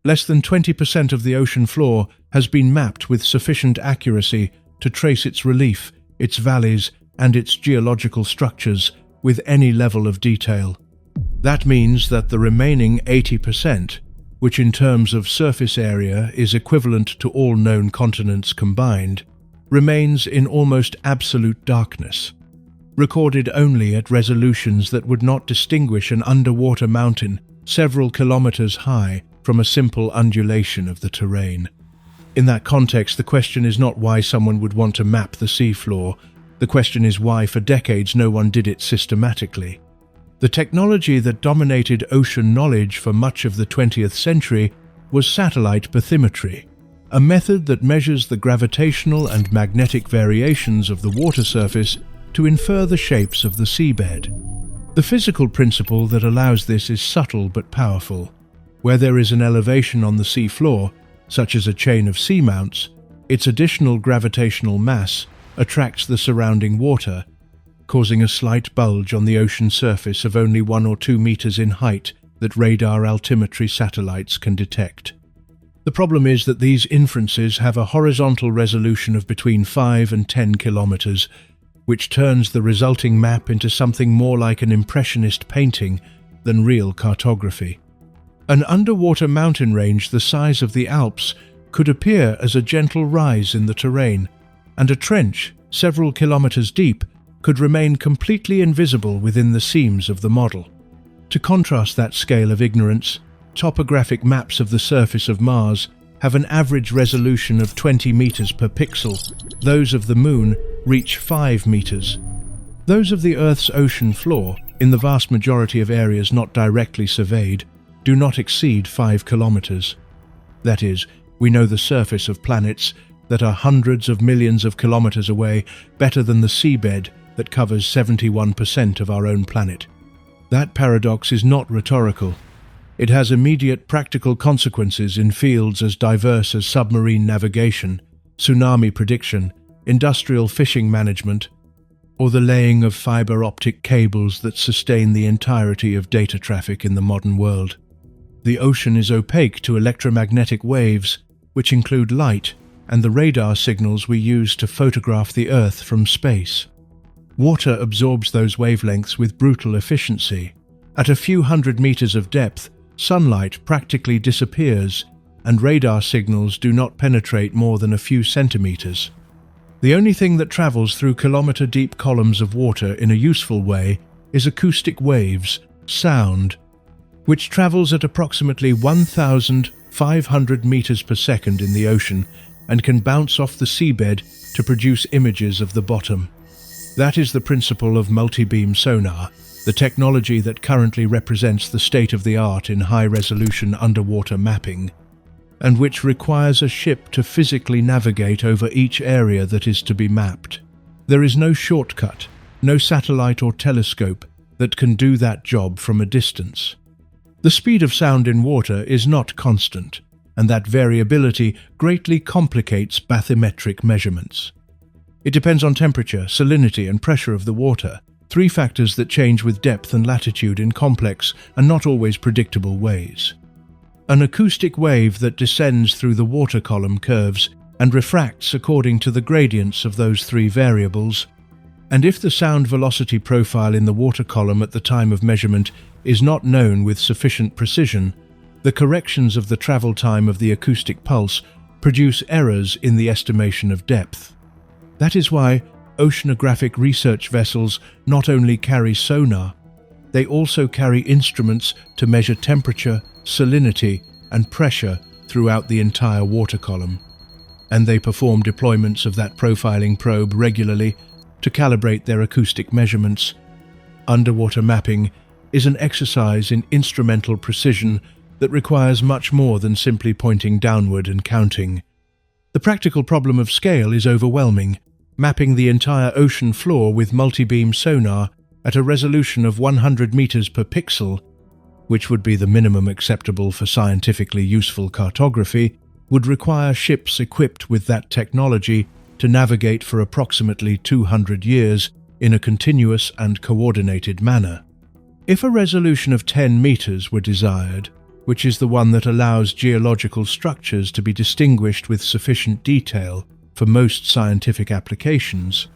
Less than 20% of the ocean floor has been mapped with sufficient accuracy to trace its relief, its valleys, and its geological structures with any level of detail. That means that the remaining 80%, which in terms of surface area is equivalent to all known continents combined, remains in almost absolute darkness, recorded only at resolutions that would not distinguish an underwater mountain several kilometers high from a simple undulation of the terrain. In that context, the question is not why someone would want to map the seafloor. The question is why for decades no one did it systematically. The technology that dominated ocean knowledge for much of the 20th century was satellite bathymetry, a method that measures the gravitational and magnetic variations of the water surface to infer the shapes of the seabed. The physical principle that allows this is subtle but powerful. Where there is an elevation on the seafloor, such as a chain of seamounts, its additional gravitational mass attracts the surrounding water, causing a slight bulge on the ocean surface of only 1 or 2 meters in height that radar altimetry satellites can detect. The problem is that these inferences have a horizontal resolution of between 5 and 10 kilometers, which turns the resulting map into something more like an impressionist painting than real cartography. An underwater mountain range the size of the Alps could appear as a gentle rise in the terrain, and a trench several kilometers deep could remain completely invisible within the seams of the model. To contrast that scale of ignorance, topographic maps of the surface of Mars have an average resolution of 20 meters per pixel. Those of the Moon reach 5 meters. Those of the Earth's ocean floor, in the vast majority of areas not directly surveyed, do not exceed 5 kilometers. That is, we know the surface of planets that are hundreds of millions of kilometers away better than the seabed that covers 71% of our own planet. That paradox is not rhetorical. It has immediate practical consequences in fields as diverse as submarine navigation, tsunami prediction, industrial fishing management, or the laying of fiber optic cables that sustain the entirety of data traffic in the modern world. The ocean is opaque to electromagnetic waves, which include light and the radar signals we use to photograph the Earth from space. Water absorbs those wavelengths with brutal efficiency. At a few hundred meters of depth, sunlight practically disappears, and radar signals do not penetrate more than a few centimeters. The only thing that travels through kilometer-deep columns of water in a useful way is acoustic waves, sound, which travels at approximately 1,500 meters per second in the ocean and can bounce off the seabed to produce images of the bottom. That is the principle of multibeam sonar, the technology that currently represents the state-of-the-art in high-resolution underwater mapping, and which requires a ship to physically navigate over each area that is to be mapped. There is no shortcut, no satellite or telescope that can do that job from a distance. The speed of sound in water is not constant, and that variability greatly complicates bathymetric measurements. It depends on temperature, salinity, and pressure of the water, 3 factors that change with depth and latitude in complex and not always predictable ways. An acoustic wave that descends through the water column curves and refracts according to the gradients of those 3 variables, and if the sound velocity profile in the water column at the time of measurement is not known with sufficient precision, the corrections of the travel time of the acoustic pulse produce errors in the estimation of depth. That is why oceanographic research vessels not only carry sonar, they also carry instruments to measure temperature, salinity, and pressure throughout the entire water column. And they perform deployments of that profiling probe regularly to calibrate their acoustic measurements. Underwater mapping is an exercise in instrumental precision that requires much more than simply pointing downward and counting. The practical problem of scale is overwhelming. Mapping the entire ocean floor with multibeam sonar at a resolution of 100 meters per pixel, which would be the minimum acceptable for scientifically useful cartography, would require ships equipped with that technology to navigate for approximately 200 years in a continuous and coordinated manner. If a resolution of 10 meters were desired, which is the one that allows geological structures to be distinguished with sufficient detail for most scientific applications,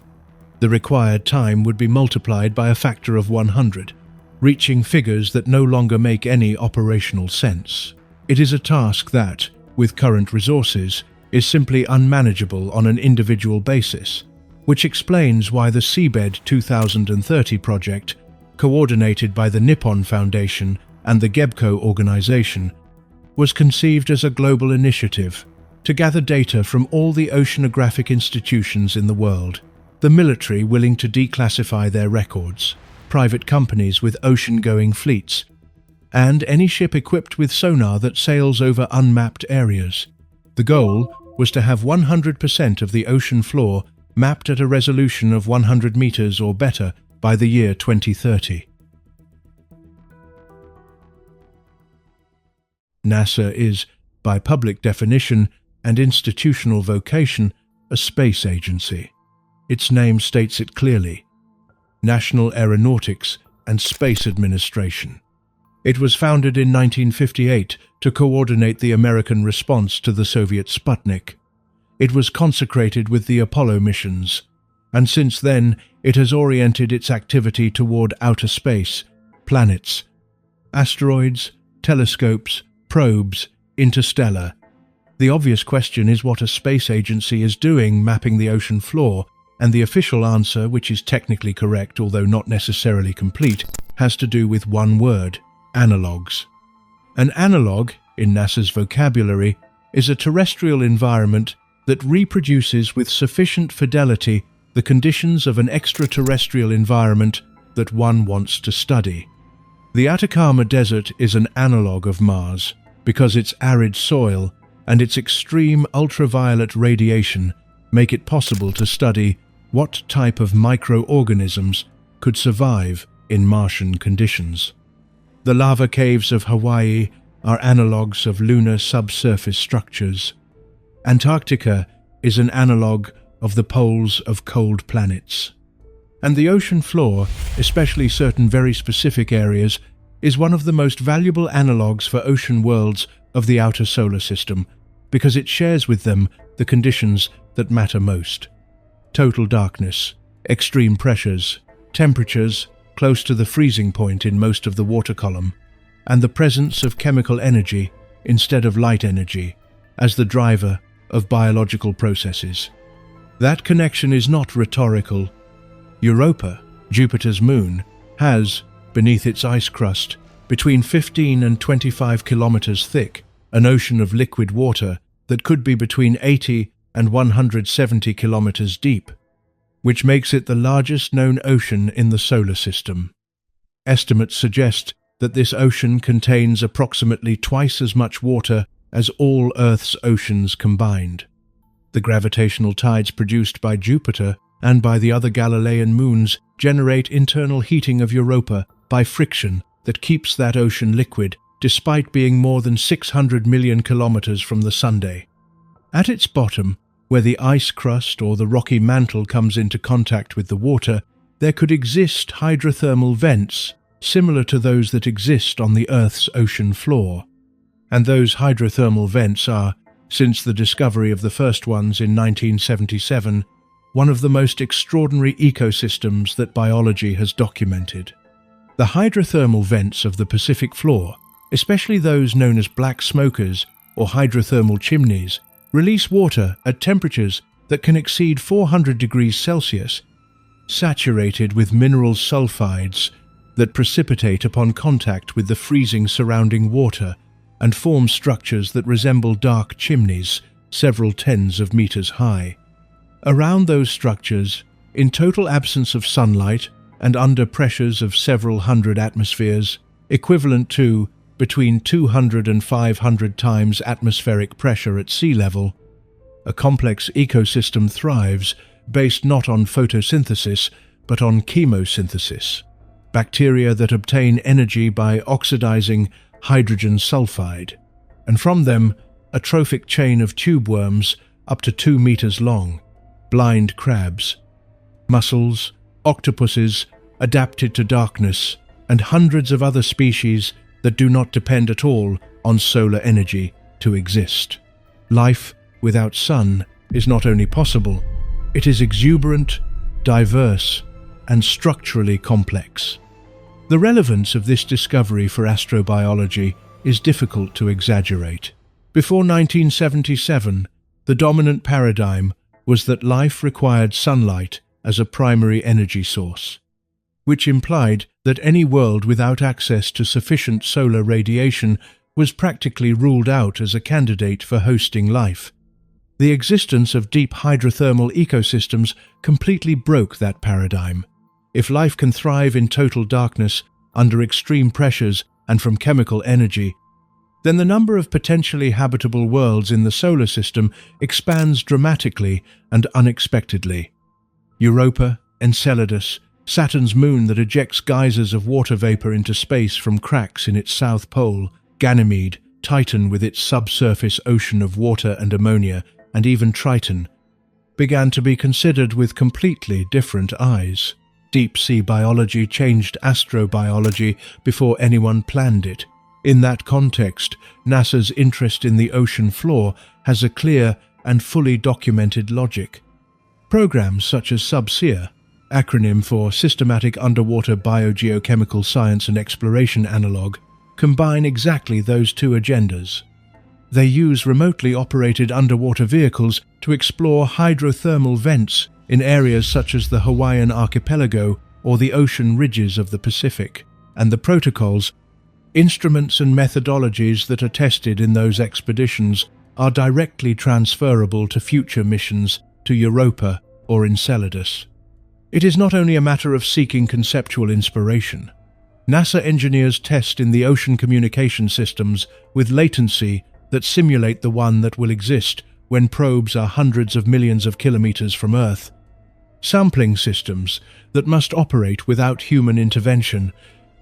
the required time would be multiplied by a factor of 100, reaching figures that no longer make any operational sense. It is a task that, with current resources, is simply unmanageable on an individual basis, which explains why the Seabed 2030 project, coordinated by the Nippon Foundation and the GEBCO organization, was conceived as a global initiative to gather data from all the oceanographic institutions in the world, the military willing to declassify their records, private companies with ocean-going fleets, and any ship equipped with sonar that sails over unmapped areas. The goal was to have 100% of the ocean floor mapped at a resolution of 100 meters or better by the year 2030. NASA is, by public definition and institutional vocation, a space agency. Its name states it clearly: National Aeronautics and Space Administration. It was founded in 1958 to coordinate the American response to the Soviet Sputnik. It was consecrated with the Apollo missions, and since then it has oriented its activity toward outer space, planets, asteroids, telescopes, probes, interstellar. The obvious question is what a space agency is doing mapping the ocean floor, and the official answer, which is technically correct although not necessarily complete, has to do with one word: analogues. An analogue, in NASA's vocabulary, is a terrestrial environment that reproduces with sufficient fidelity the conditions of an extraterrestrial environment that one wants to study. The Atacama Desert is an analogue of Mars because its arid soil and its extreme ultraviolet radiation make it possible to study what type of microorganisms could survive in Martian conditions. The lava caves of Hawaii are analogues of lunar subsurface structures. Antarctica is an analogue of the poles of cold planets. And the ocean floor, especially certain very specific areas, is one of the most valuable analogues for ocean worlds of the outer solar system because it shares with them the conditions that matter most: total darkness, extreme pressures, temperatures close to the freezing point in most of the water column, and the presence of chemical energy instead of light energy as the driver of biological processes. That connection is not rhetorical. Europa, Jupiter's moon, has, beneath its ice crust, between 15 and 25 kilometers thick, an ocean of liquid water that could be between 80 and 170 kilometers deep, which makes it the largest known ocean in the solar system. Estimates suggest that this ocean contains approximately twice as much water as all Earth's oceans combined. The gravitational tides produced by Jupiter and by the other Galilean moons generate internal heating of Europa by friction that keeps that ocean liquid despite being more than 600 million kilometers from the Sunday. At its bottom, where the ice crust or the rocky mantle comes into contact with the water, there could exist hydrothermal vents similar to those that exist on the Earth's ocean floor. And those hydrothermal vents are, since the discovery of the first ones in 1977, one of the most extraordinary ecosystems that biology has documented. The hydrothermal vents of the Pacific floor, especially those known as black smokers or hydrothermal chimneys, release water at temperatures that can exceed 400 degrees Celsius, saturated with mineral sulfides that precipitate upon contact with the freezing surrounding water and form structures that resemble dark chimneys several tens of meters high. Around those structures, in total absence of sunlight and under pressures of several hundred atmospheres, equivalent to between 200 and 500 times atmospheric pressure at sea level, a complex ecosystem thrives based not on photosynthesis but on chemosynthesis, bacteria that obtain energy by oxidizing hydrogen sulfide, and from them a trophic chain of tube worms up to 2 meters long, blind crabs, mussels, octopuses adapted to darkness, and hundreds of other species that do not depend at all on solar energy to exist. Life without sun is not only possible, it is exuberant, diverse, and structurally complex. The relevance of this discovery for astrobiology is difficult to exaggerate. Before 1977, the dominant paradigm was that life required sunlight as a primary energy source, which implied that any world without access to sufficient solar radiation was practically ruled out as a candidate for hosting life. The existence of deep hydrothermal ecosystems completely broke that paradigm. If life can thrive in total darkness, under extreme pressures, and from chemical energy, then the number of potentially habitable worlds in the solar system expands dramatically and unexpectedly. Europa, Enceladus, Saturn's moon that ejects geysers of water vapor into space from cracks in its south pole, Ganymede, Titan with its subsurface ocean of water and ammonia, and even Triton, began to be considered with completely different eyes. Deep-sea biology changed astrobiology before anyone planned it. In that context, NASA's interest in the ocean floor has a clear and fully documented logic. Programs such as SubSEA, acronym for Systematic Underwater Biogeochemical Science and Exploration Analog, combine exactly those two agendas. They use remotely operated underwater vehicles to explore hydrothermal vents in areas such as the Hawaiian archipelago or the ocean ridges of the Pacific, and the protocols, instruments and methodologies that are tested in those expeditions are directly transferable to future missions to Europa or Enceladus. It is not only a matter of seeking conceptual inspiration. NASA engineers test in the ocean communication systems with latency that simulate the one that will exist when probes are hundreds of millions of kilometers from Earth. Sampling systems that must operate without human intervention,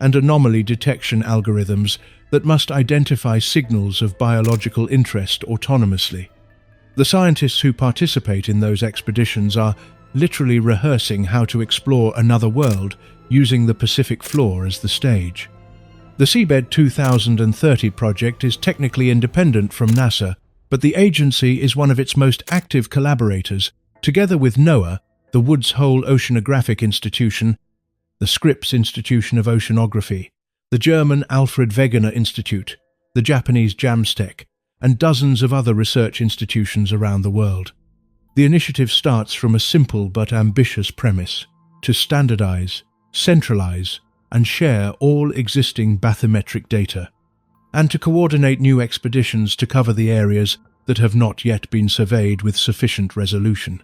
and anomaly detection algorithms that must identify signals of biological interest autonomously. The scientists who participate in those expeditions are literally rehearsing how to explore another world using the Pacific floor as the stage. The Seabed 2030 project is technically independent from NASA, but the agency is one of its most active collaborators, together with NOAA, the Woods Hole Oceanographic Institution, the Scripps Institution of Oceanography, the German Alfred Wegener Institute, the Japanese JAMSTEC, and dozens of other research institutions around the world. The initiative starts from a simple but ambitious premise: to standardize, centralize, and share all existing bathymetric data, and to coordinate new expeditions to cover the areas that have not yet been surveyed with sufficient resolution.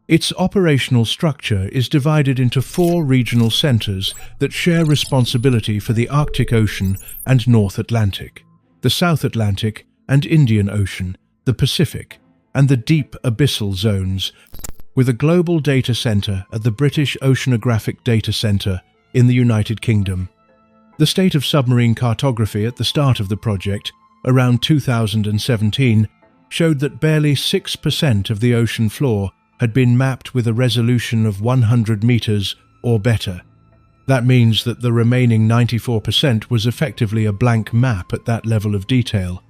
Its operational structure is divided into 4 regional centers that share responsibility for the Arctic Ocean and North Atlantic, the South Atlantic and Indian Ocean, the Pacific, and the deep abyssal zones, with a global data center at the British Oceanographic Data Center in the United Kingdom. The state of submarine cartography at the start of the project, around 2017, showed that barely 6% of the ocean floor had been mapped with a resolution of 100 meters or better. That means that the remaining 94% was effectively a blank map at that level of detail.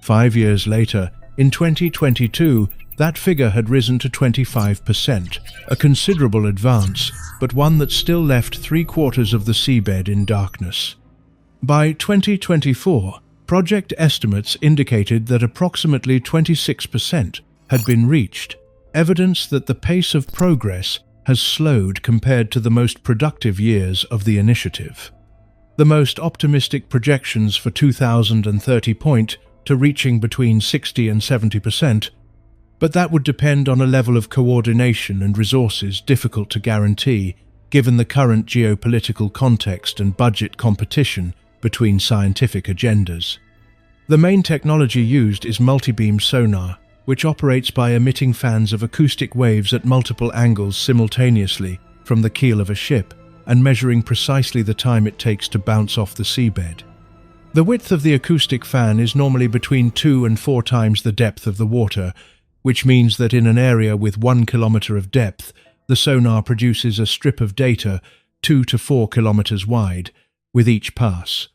5 years later, in 2022, that figure had risen to 25%, a considerable advance, but one that still left 3/4 of the seabed in darkness. By 2024, project estimates indicated that approximately 26% had been reached, evidence that the pace of progress has slowed compared to the most productive years of the initiative. The most optimistic projections for 2030 point to reaching between 60 and 70%, but that would depend on a level of coordination and resources difficult to guarantee given the current geopolitical context and budget competition between scientific agendas. The main technology used is multibeam sonar, which operates by emitting fans of acoustic waves at multiple angles simultaneously from the keel of a ship and measuring precisely the time it takes to bounce off the seabed. The width of the acoustic fan is normally between 2 and 4 times the depth of the water, which means that in an area with 1 kilometer of depth, the sonar produces a strip of data 2 to 4 kilometers wide with each pass.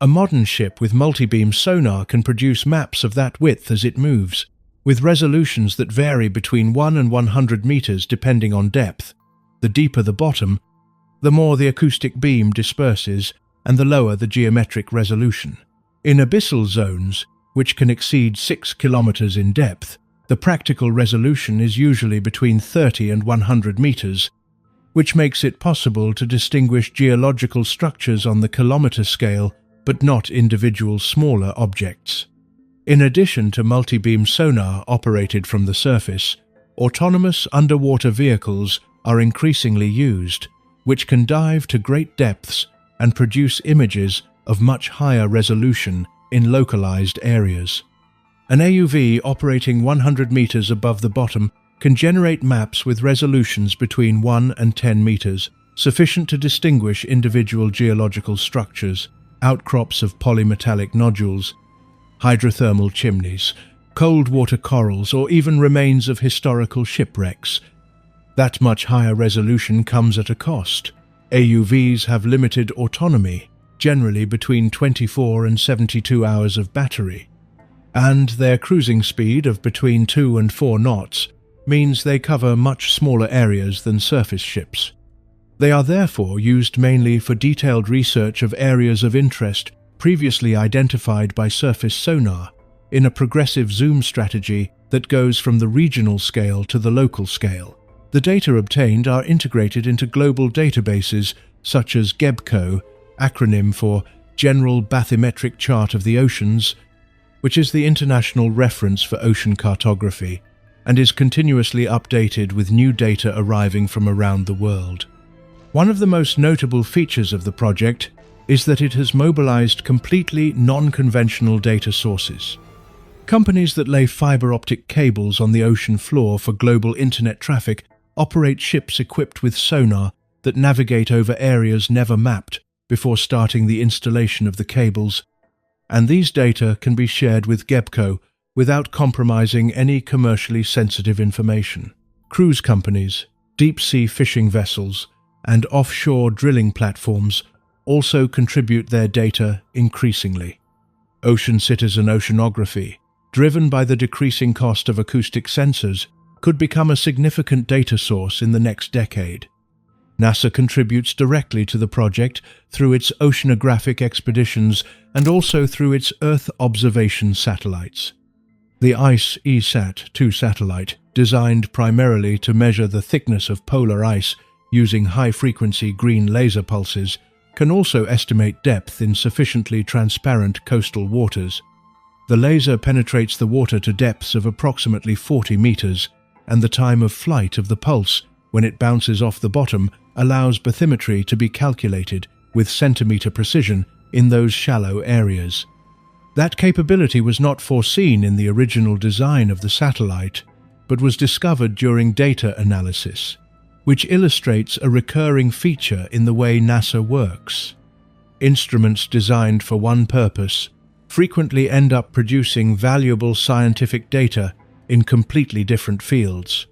A modern ship with multibeam sonar can produce maps of that width as it moves, with resolutions that vary between 1 and 100 meters depending on depth. The deeper the bottom, the more the acoustic beam disperses and the lower the geometric resolution. In abyssal zones, which can exceed 6 kilometers in depth, the practical resolution is usually between 30 and 100 meters, which makes it possible to distinguish geological structures on the kilometer scale, but not individual smaller objects. In addition to multibeam sonar operated from the surface, autonomous underwater vehicles are increasingly used, which can dive to great depths and produce images of much higher resolution in localized areas. An AUV operating 100 meters above the bottom can generate maps with resolutions between 1 and 10 meters, sufficient to distinguish individual geological structures, outcrops of polymetallic nodules, hydrothermal chimneys, cold water corals, or even remains of historical shipwrecks. That much higher resolution comes at a cost. AUVs have limited autonomy, generally between 24 and 72 hours of battery, and their cruising speed of between 2 and 4 knots means they cover much smaller areas than surface ships. They are therefore used mainly for detailed research of areas of interest previously identified by surface sonar, in a progressive zoom strategy that goes from the regional scale to the local scale. The data obtained are integrated into global databases such as GEBCO, acronym for General Bathymetric Chart of the Oceans, which is the international reference for ocean cartography, and is continuously updated with new data arriving from around the world. One of the most notable features of the project is that it has mobilized completely non-conventional data sources. Companies that lay fiber optic cables on the ocean floor for global internet traffic operate ships equipped with sonar that navigate over areas never mapped before starting the installation of the cables, and these data can be shared with GEBCO without compromising any commercially sensitive information. Cruise companies, deep-sea fishing vessels, and offshore drilling platforms also contribute their data increasingly. Ocean citizen oceanography, driven by the decreasing cost of acoustic sensors, could become a significant data source in the next decade. NASA contributes directly to the project through its oceanographic expeditions and also through its Earth observation satellites. The ICE-ESAT-2 satellite, designed primarily to measure the thickness of polar ice using high-frequency green laser pulses, can also estimate depth in sufficiently transparent coastal waters. The laser penetrates the water to depths of approximately 40 meters, and the time of flight of the pulse when it bounces off the bottom allows bathymetry to be calculated with centimeter precision in those shallow areas. That capability was not foreseen in the original design of the satellite, but was discovered during data analysis, which illustrates a recurring feature in the way NASA works. Instruments designed for one purpose frequently end up producing valuable scientific data in completely different fields.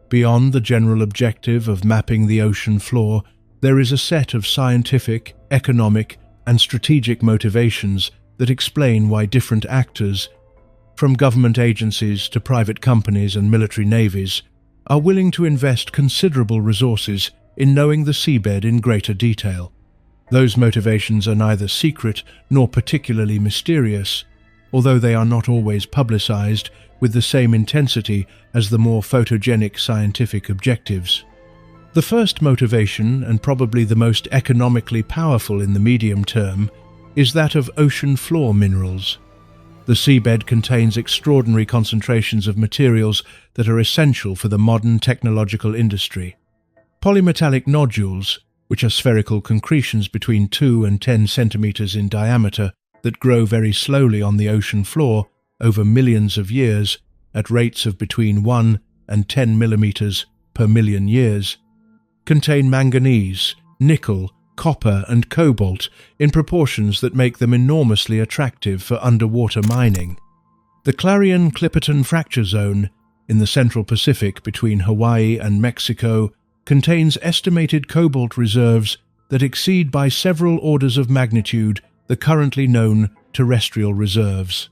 Beyond the general objective of mapping the ocean floor, there is a set of scientific, economic, and strategic motivations that explain why different actors, from government agencies to private companies and military navies, are willing to invest considerable resources in knowing the seabed in greater detail. Those motivations are neither secret nor particularly mysterious, although they are not always publicized with the same intensity as the more photogenic scientific objectives. The first motivation, and probably the most economically powerful in the medium term, is that of ocean floor minerals. The seabed contains extraordinary concentrations of materials that are essential for the modern technological industry. Polymetallic nodules, which are spherical concretions between 2 and 10 centimeters in diameter that grow very slowly on the ocean floor over millions of years at rates of between 1 and 10 millimeters per million years, contain manganese, nickel, copper and cobalt in proportions that make them enormously attractive for underwater mining. The Clarion-Clipperton Fracture Zone in the Central Pacific between Hawaii and Mexico contains estimated cobalt reserves that exceed by several orders of magnitude the currently known terrestrial reserves.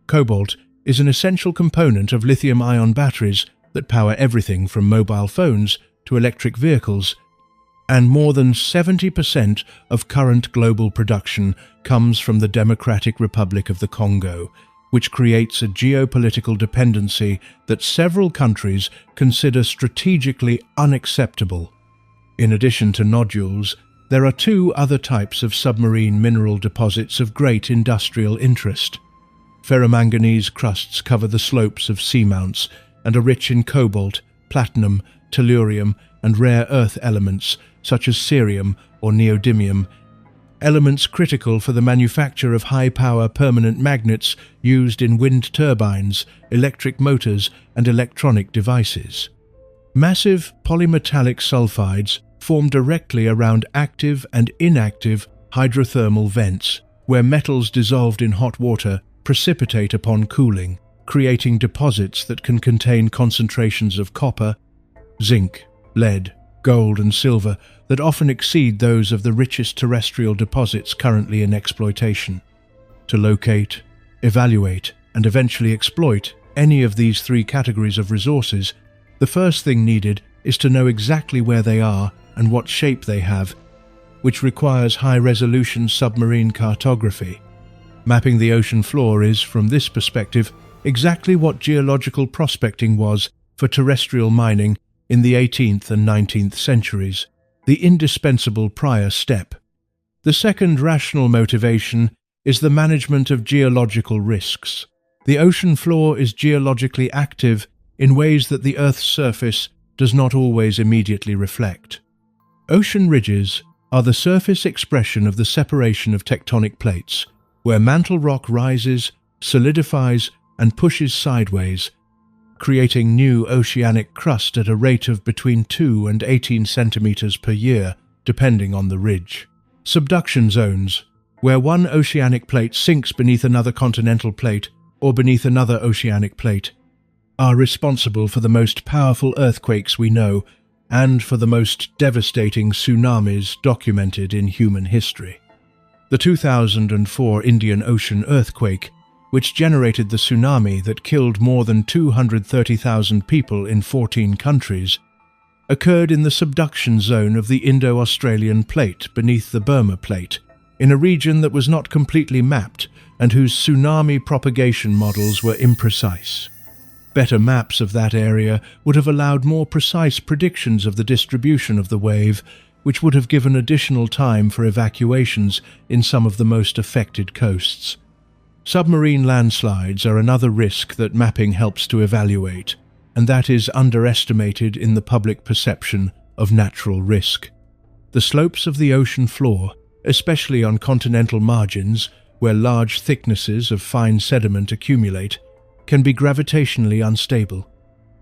Cobalt is an essential component of lithium-ion batteries that power everything from mobile phones to electric vehicles, and more than 70% of current global production comes from the Democratic Republic of the Congo, which creates a geopolitical dependency that several countries consider strategically unacceptable. In addition to nodules, there are two other types of submarine mineral deposits of great industrial interest. Ferromanganese crusts cover the slopes of seamounts and are rich in cobalt, platinum, tellurium, and rare earth elements such as cerium or neodymium, elements critical for the manufacture of high-power permanent magnets used in wind turbines, electric motors, and electronic devices. Massive polymetallic sulfides form directly around active and inactive hydrothermal vents, where metals dissolved in hot water precipitate upon cooling, creating deposits that can contain concentrations of copper, zinc, lead, gold, and silver that often exceed those of the richest terrestrial deposits currently in exploitation. To locate, evaluate, and eventually exploit any of these three categories of resources, the first thing needed is to know exactly where they are and what shape they have, which requires high-resolution submarine cartography. Mapping the ocean floor is, from this perspective, exactly what geological prospecting was for terrestrial mining in the 18th and 19th centuries, the indispensable prior step. The second rational motivation is the management of geological risks. The ocean floor is geologically active in ways that the Earth's surface does not always immediately reflect. Ocean ridges are the surface expression of the separation of tectonic plates, where mantle rock rises, solidifies, and pushes sideways, creating new oceanic crust at a rate of between 2 and 18 centimeters per year, depending on the ridge. Subduction zones, where one oceanic plate sinks beneath another continental plate or beneath another oceanic plate, are responsible for the most powerful earthquakes we know and for the most devastating tsunamis documented in human history. The 2004 Indian Ocean earthquake, which generated the tsunami that killed more than 230,000 people in 14 countries, occurred in the subduction zone of the Indo-Australian plate beneath the Burma plate, in a region that was not completely mapped and whose tsunami propagation models were imprecise. Better maps of that area would have allowed more precise predictions of the distribution of the wave, which would have given additional time for evacuations in some of the most affected coasts. Submarine landslides are another risk that mapping helps to evaluate, and that is underestimated in the public perception of natural risk. The slopes of the ocean floor, especially on continental margins where large thicknesses of fine sediment accumulate, can be gravitationally unstable,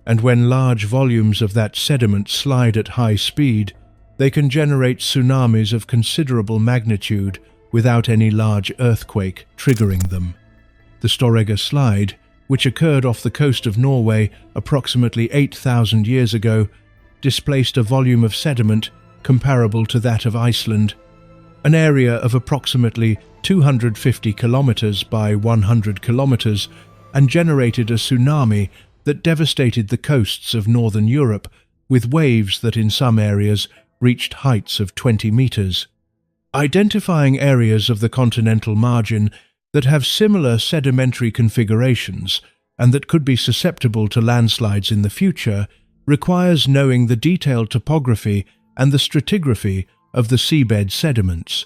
and when large volumes of that sediment slide at high speed, they can generate tsunamis of considerable magnitude without any large earthquake triggering them. The Storegga slide, which occurred off the coast of Norway approximately 8,000 years ago, displaced a volume of sediment comparable to that of Iceland, an area of approximately 250 kilometers by 100 kilometers, and generated a tsunami that devastated the coasts of northern Europe with waves that in some areas reached heights of 20 meters. Identifying areas of the continental margin that have similar sedimentary configurations and that could be susceptible to landslides in the future requires knowing the detailed topography and the stratigraphy of the seabed sediments.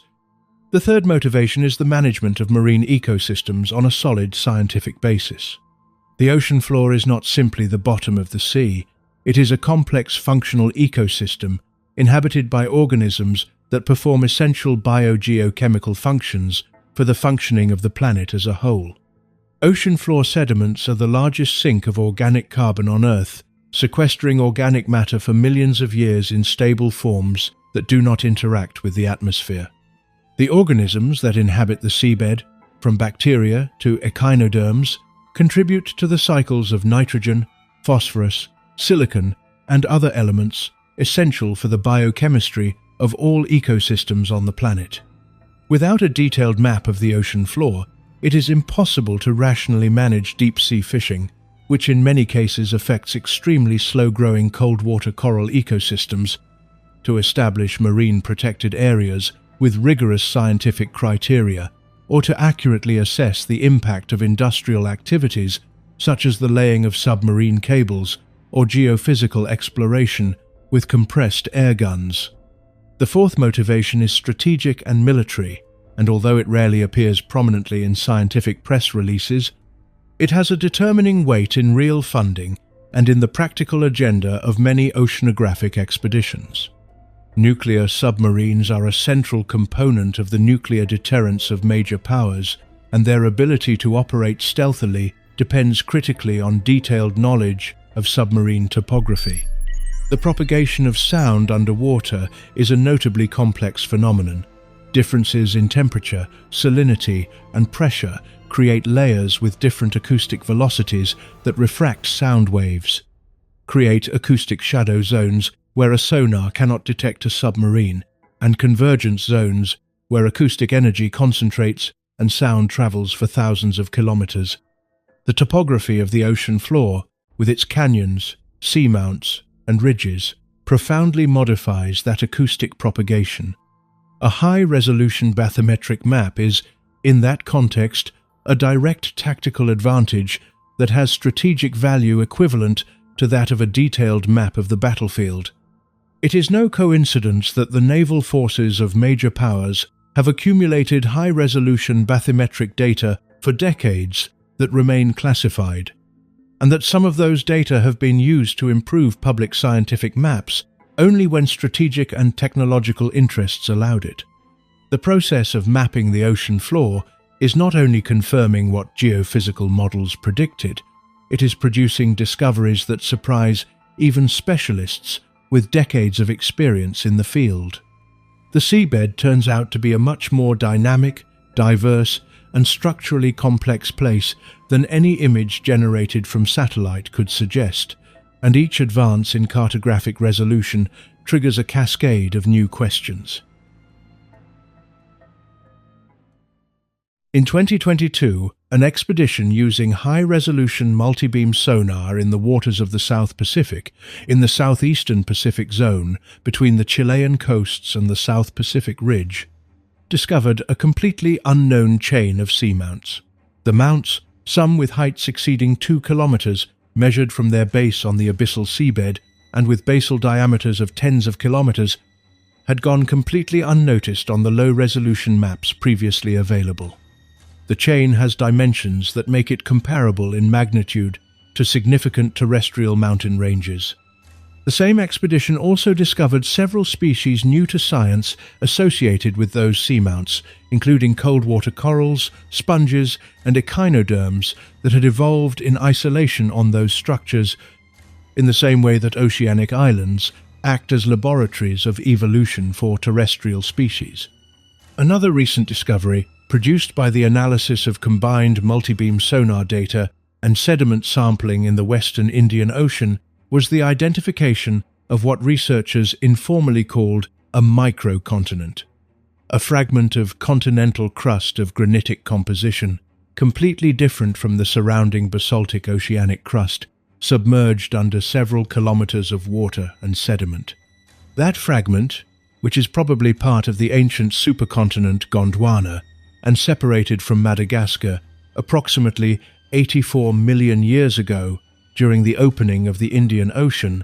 The third motivation is the management of marine ecosystems on a solid scientific basis. The ocean floor is not simply the bottom of the sea. It is a complex functional ecosystem inhabited by organisms that perform essential biogeochemical functions for the functioning of the planet as a whole. Ocean floor sediments are the largest sink of organic carbon on Earth, sequestering organic matter for millions of years in stable forms that do not interact with the atmosphere. The organisms that inhabit the seabed, from bacteria to echinoderms, contribute to the cycles of nitrogen, phosphorus, silicon, and other elements essential for the biochemistry of all ecosystems on the planet. Without a detailed map of the ocean floor, it is impossible to rationally manage deep-sea fishing, which in many cases affects extremely slow-growing cold-water coral ecosystems, to establish marine protected areas with rigorous scientific criteria, or to accurately assess the impact of industrial activities such as the laying of submarine cables or geophysical exploration with compressed air guns. The fourth motivation is strategic and military, and although it rarely appears prominently in scientific press releases, it has a determining weight in real funding and in the practical agenda of many oceanographic expeditions. Nuclear submarines are a central component of the nuclear deterrence of major powers, and their ability to operate stealthily depends critically on detailed knowledge of submarine topography. The propagation of sound underwater is a notably complex phenomenon. Differences in temperature, salinity, and pressure create layers with different acoustic velocities that refract sound waves, create acoustic shadow zones where a sonar cannot detect a submarine, and convergence zones where acoustic energy concentrates and sound travels for thousands of kilometers. The topography of the ocean floor, with its canyons, seamounts, and ridges, profoundly modifies that acoustic propagation. A high-resolution bathymetric map is, in that context, a direct tactical advantage that has strategic value equivalent to that of a detailed map of the battlefield. It is no coincidence that the naval forces of major powers have accumulated high-resolution bathymetric data for decades that remain classified, and that some of those data have been used to improve public scientific maps only when strategic and technological interests allowed it. The process of mapping the ocean floor is not only confirming what geophysical models predicted, it is producing discoveries that surprise even specialists with decades of experience in the field. The seabed turns out to be a much more dynamic, diverse, and structurally complex place than any image generated from satellite could suggest, and each advance in cartographic resolution triggers a cascade of new questions. In 2022, an expedition using high-resolution multibeam sonar in the waters of the South Pacific, in the southeastern Pacific zone between the Chilean coasts and the South Pacific Ridge, discovered a completely unknown chain of seamounts. The mounts, some with heights exceeding 2 kilometers, measured from their base on the abyssal seabed and with basal diameters of tens of kilometers, had gone completely unnoticed on the low-resolution maps previously available. The chain has dimensions that make it comparable in magnitude to significant terrestrial mountain ranges. The same expedition also discovered several species new to science associated with those seamounts, including cold-water corals, sponges, and echinoderms that had evolved in isolation on those structures, in the same way that oceanic islands act as laboratories of evolution for terrestrial species. Another recent discovery, produced by the analysis of combined multibeam sonar data and sediment sampling in the western Indian Ocean, was the identification of what researchers informally called a microcontinent, a fragment of continental crust of granitic composition, completely different from the surrounding basaltic oceanic crust, submerged under several kilometers of water and sediment. That fragment, which is probably part of the ancient supercontinent Gondwana and separated from Madagascar approximately 84 million years ago, during the opening of the Indian Ocean,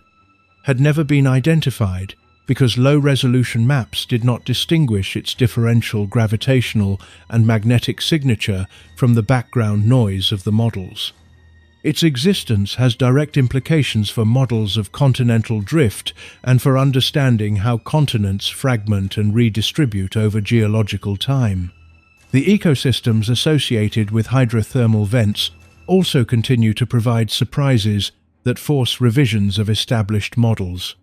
had never been identified because low-resolution maps did not distinguish its differential gravitational and magnetic signature from the background noise of the models. Its existence has direct implications for models of continental drift and for understanding how continents fragment and redistribute over geological time. The ecosystems associated with hydrothermal vents also continue to provide surprises that force revisions of established models.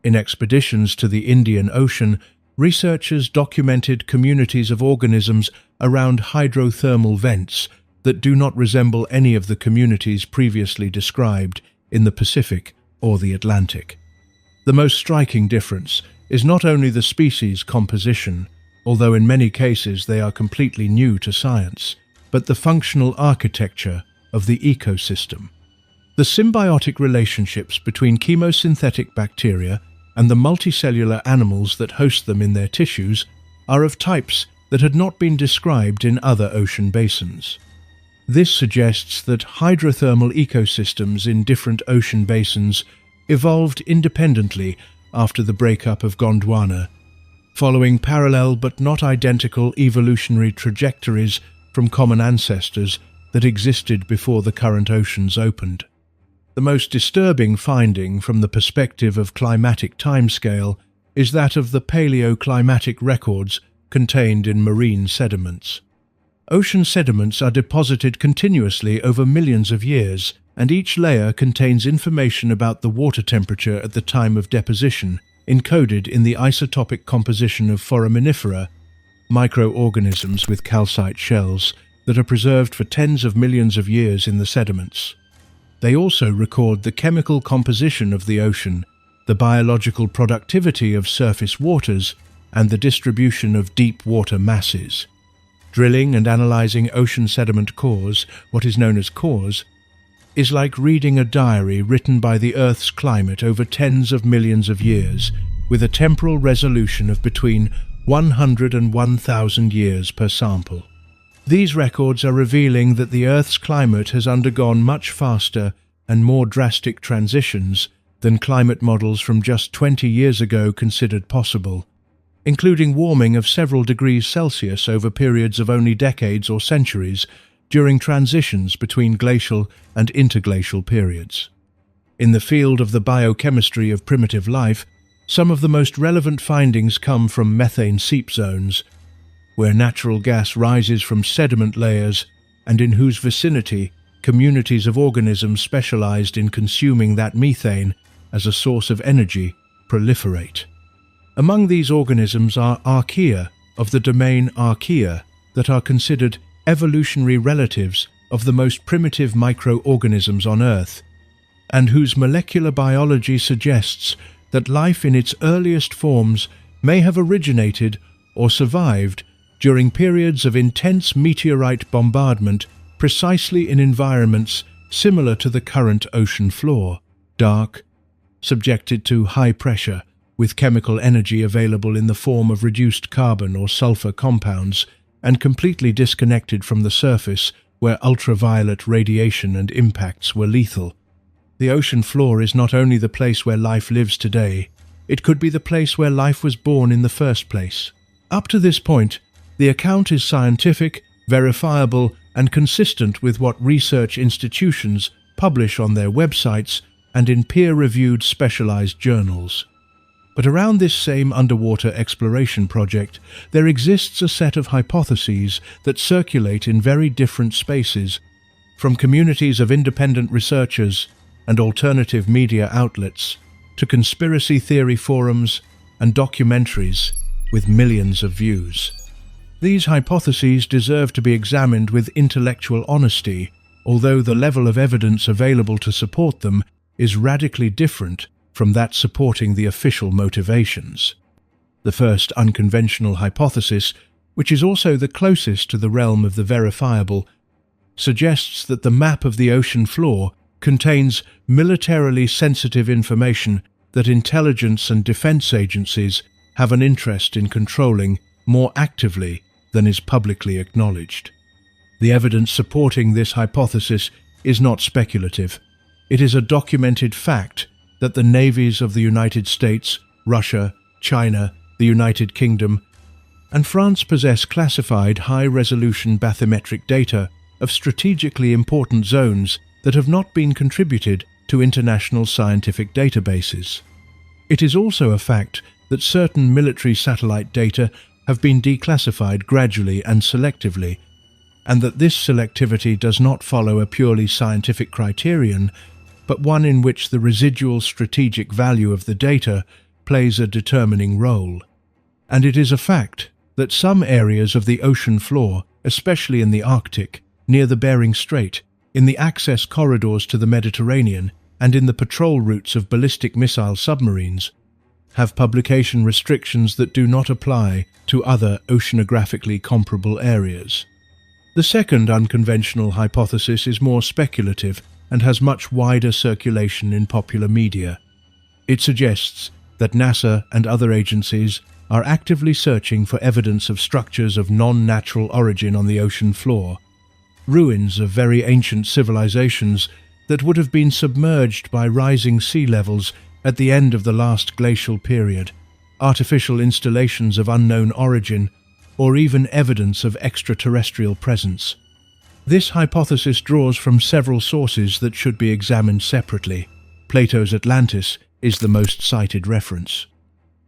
In expeditions to the Indian Ocean, researchers documented communities of organisms around hydrothermal vents that do not resemble any of the communities previously described in the Pacific or the Atlantic. The most striking difference is not only the species composition, although in many cases they are completely new to science, but the functional architecture of the ecosystem. The symbiotic relationships between chemosynthetic bacteria and the multicellular animals that host them in their tissues are of types that had not been described in other ocean basins. This suggests that hydrothermal ecosystems in different ocean basins evolved independently after the breakup of Gondwana, following parallel but not identical evolutionary trajectories from common ancestors that existed before the current oceans opened. The most disturbing finding from the perspective of climatic timescale is that of the paleoclimatic records contained in marine sediments. Ocean sediments are deposited continuously over millions of years, and each layer contains information about the water temperature at the time of deposition, encoded in the isotopic composition of foraminifera, microorganisms with calcite shells that are preserved for tens of millions of years in the sediments. They also record the chemical composition of the ocean, the biological productivity of surface waters, and the distribution of deep water masses. Drilling and analyzing ocean sediment cores, what is known as cores, is like reading a diary written by the Earth's climate over tens of millions of years, with a temporal resolution of between 100 and 1,000 years per sample. These records are revealing that the Earth's climate has undergone much faster and more drastic transitions than climate models from just 20 years ago considered possible, including warming of several degrees Celsius over periods of only decades or centuries during transitions between glacial and interglacial periods. In the field of the biochemistry of primitive life, some of the most relevant findings come from methane seep zones, where natural gas rises from sediment layers and in whose vicinity communities of organisms specialized in consuming that methane as a source of energy proliferate. Among these organisms are archaea of the domain Archaea that are considered evolutionary relatives of the most primitive microorganisms on Earth, and whose molecular biology suggests that life in its earliest forms may have originated or survived during periods of intense meteorite bombardment precisely in environments similar to the current ocean floor, dark, subjected to high pressure, with chemical energy available in the form of reduced carbon or sulfur compounds, and completely disconnected from the surface where ultraviolet radiation and impacts were lethal. The ocean floor is not only the place where life lives today, it could be the place where life was born in the first place. Up to this point, the account is scientific, verifiable, and consistent with what research institutions publish on their websites and in peer-reviewed specialized journals. But around this same underwater exploration project, there exists a set of hypotheses that circulate in very different spaces, from communities of independent researchers and alternative media outlets to conspiracy theory forums and documentaries with millions of views. These hypotheses deserve to be examined with intellectual honesty, although the level of evidence available to support them is radically different from that supporting the official motivations. The first unconventional hypothesis, which is also the closest to the realm of the verifiable, suggests that the map of the ocean floor contains militarily sensitive information that intelligence and defense agencies have an interest in controlling more actively than is publicly acknowledged. The evidence supporting this hypothesis is not speculative. It is a documented fact that the navies of the United States, Russia, China, the United Kingdom, and France possess classified high-resolution bathymetric data of strategically important zones that have not been contributed to international scientific databases. It is also a fact that certain military satellite data have been declassified gradually and selectively, and that this selectivity does not follow a purely scientific criterion, but one in which the residual strategic value of the data plays a determining role. And it is a fact that some areas of the ocean floor, especially in the Arctic, near the Bering Strait, in the access corridors to the Mediterranean, and in the patrol routes of ballistic missile submarines, have publication restrictions that do not apply to other oceanographically comparable areas. The second unconventional hypothesis is more speculative and has much wider circulation in popular media. It suggests that NASA and other agencies are actively searching for evidence of structures of non-natural origin on the ocean floor, ruins of very ancient civilizations that would have been submerged by rising sea levels at the end of the last glacial period, artificial installations of unknown origin, or even evidence of extraterrestrial presence. This hypothesis draws from several sources that should be examined separately. Plato's Atlantis is the most cited reference.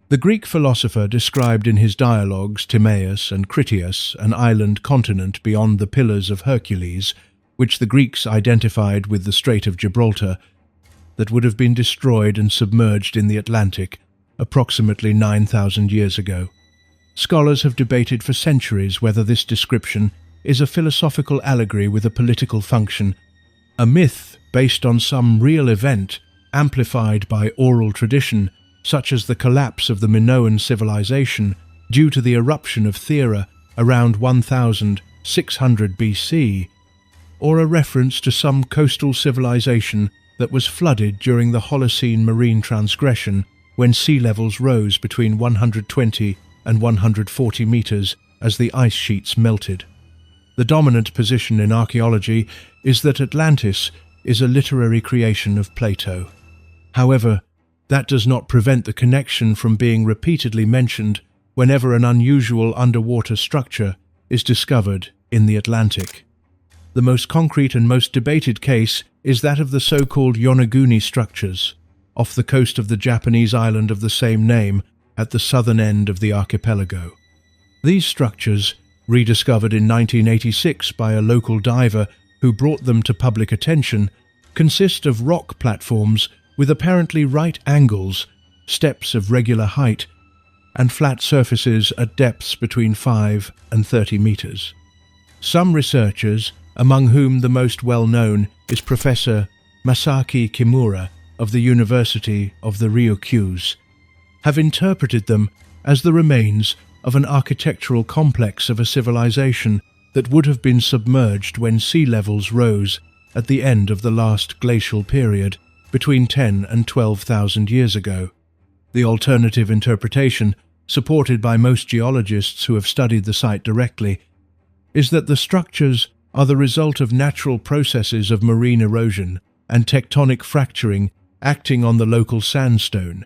The Greek philosopher described in his dialogues Timaeus and Critias an island continent beyond the Pillars of Hercules, which the Greeks identified with the Strait of Gibraltar, that would have been destroyed and submerged in the Atlantic approximately 9,000 years ago. Scholars have debated for centuries whether this description is a philosophical allegory with a political function, a myth based on some real event amplified by oral tradition, such as the collapse of the Minoan civilization due to the eruption of Thera around 1600 BC, or a reference to some coastal civilization that was flooded during the Holocene marine transgression when sea levels rose between 120 and 140 meters as the ice sheets melted. The dominant position in archaeology is that Atlantis is a literary creation of Plato. However, that does not prevent the connection from being repeatedly mentioned whenever an unusual underwater structure is discovered in the Atlantic. The most concrete and most debated case is that of the so-called Yonaguni structures, off the coast of the Japanese island of the same name at the southern end of the archipelago. These structures, rediscovered in 1986 by a local diver who brought them to public attention, consist of rock platforms with apparently right angles, steps of regular height, and flat surfaces at depths between 5 and 30 meters. Some researchers, among whom the most well-known is Professor Masaki Kimura of the University of the Ryukyus, have interpreted them as the remains of an architectural complex of a civilization that would have been submerged when sea levels rose at the end of the last glacial period between 10 and 12,000 years ago. The alternative interpretation, supported by most geologists who have studied the site directly, is that the structures are the result of natural processes of marine erosion and tectonic fracturing acting on the local sandstone,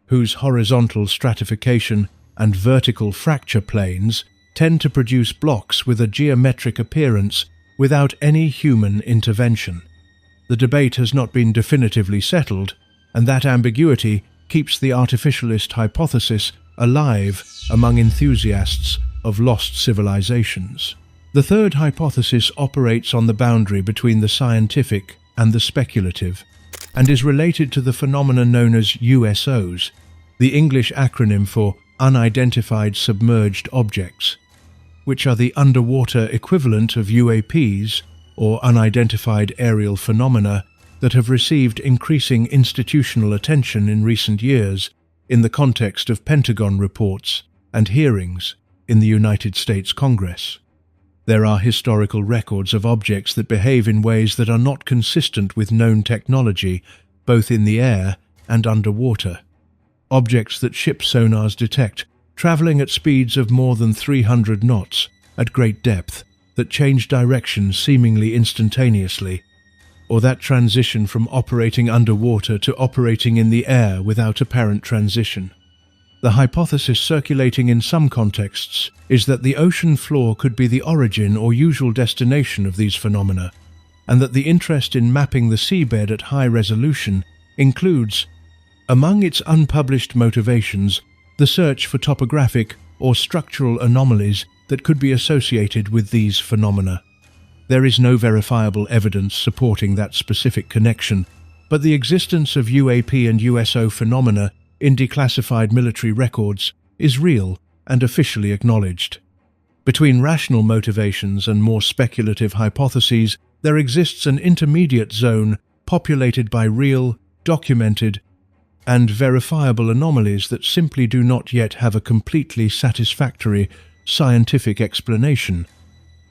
whose horizontal stratification and vertical fracture planes tend to produce blocks with a geometric appearance without any human intervention. The debate has not been definitively settled, and that ambiguity keeps the artificialist hypothesis alive among enthusiasts of lost civilizations. The third hypothesis operates on the boundary between the scientific and the speculative, and is related to the phenomena known as USOs, the English acronym for Unidentified Submerged Objects, which are the underwater equivalent of UAPs, or Unidentified Aerial Phenomena, that have received increasing institutional attention in recent years in the context of Pentagon reports and hearings in the United States Congress. There are historical records of objects that behave in ways that are not consistent with known technology, both in the air and underwater. Objects that ship sonars detect, traveling at speeds of more than 300 knots at great depth, that change direction seemingly instantaneously, or that transition from operating underwater to operating in the air without apparent transition. The hypothesis circulating in some contexts is that the ocean floor could be the origin or usual destination of these phenomena, and that the interest in mapping the seabed at high resolution includes, among its unpublished motivations, the search for topographic or structural anomalies that could be associated with these phenomena. There is no verifiable evidence supporting that specific connection, but the existence of UAP and USO phenomena in declassified military records is real and officially acknowledged. Between rational motivations and more speculative hypotheses, there exists an intermediate zone populated by real, documented, and verifiable anomalies that simply do not yet have a completely satisfactory scientific explanation.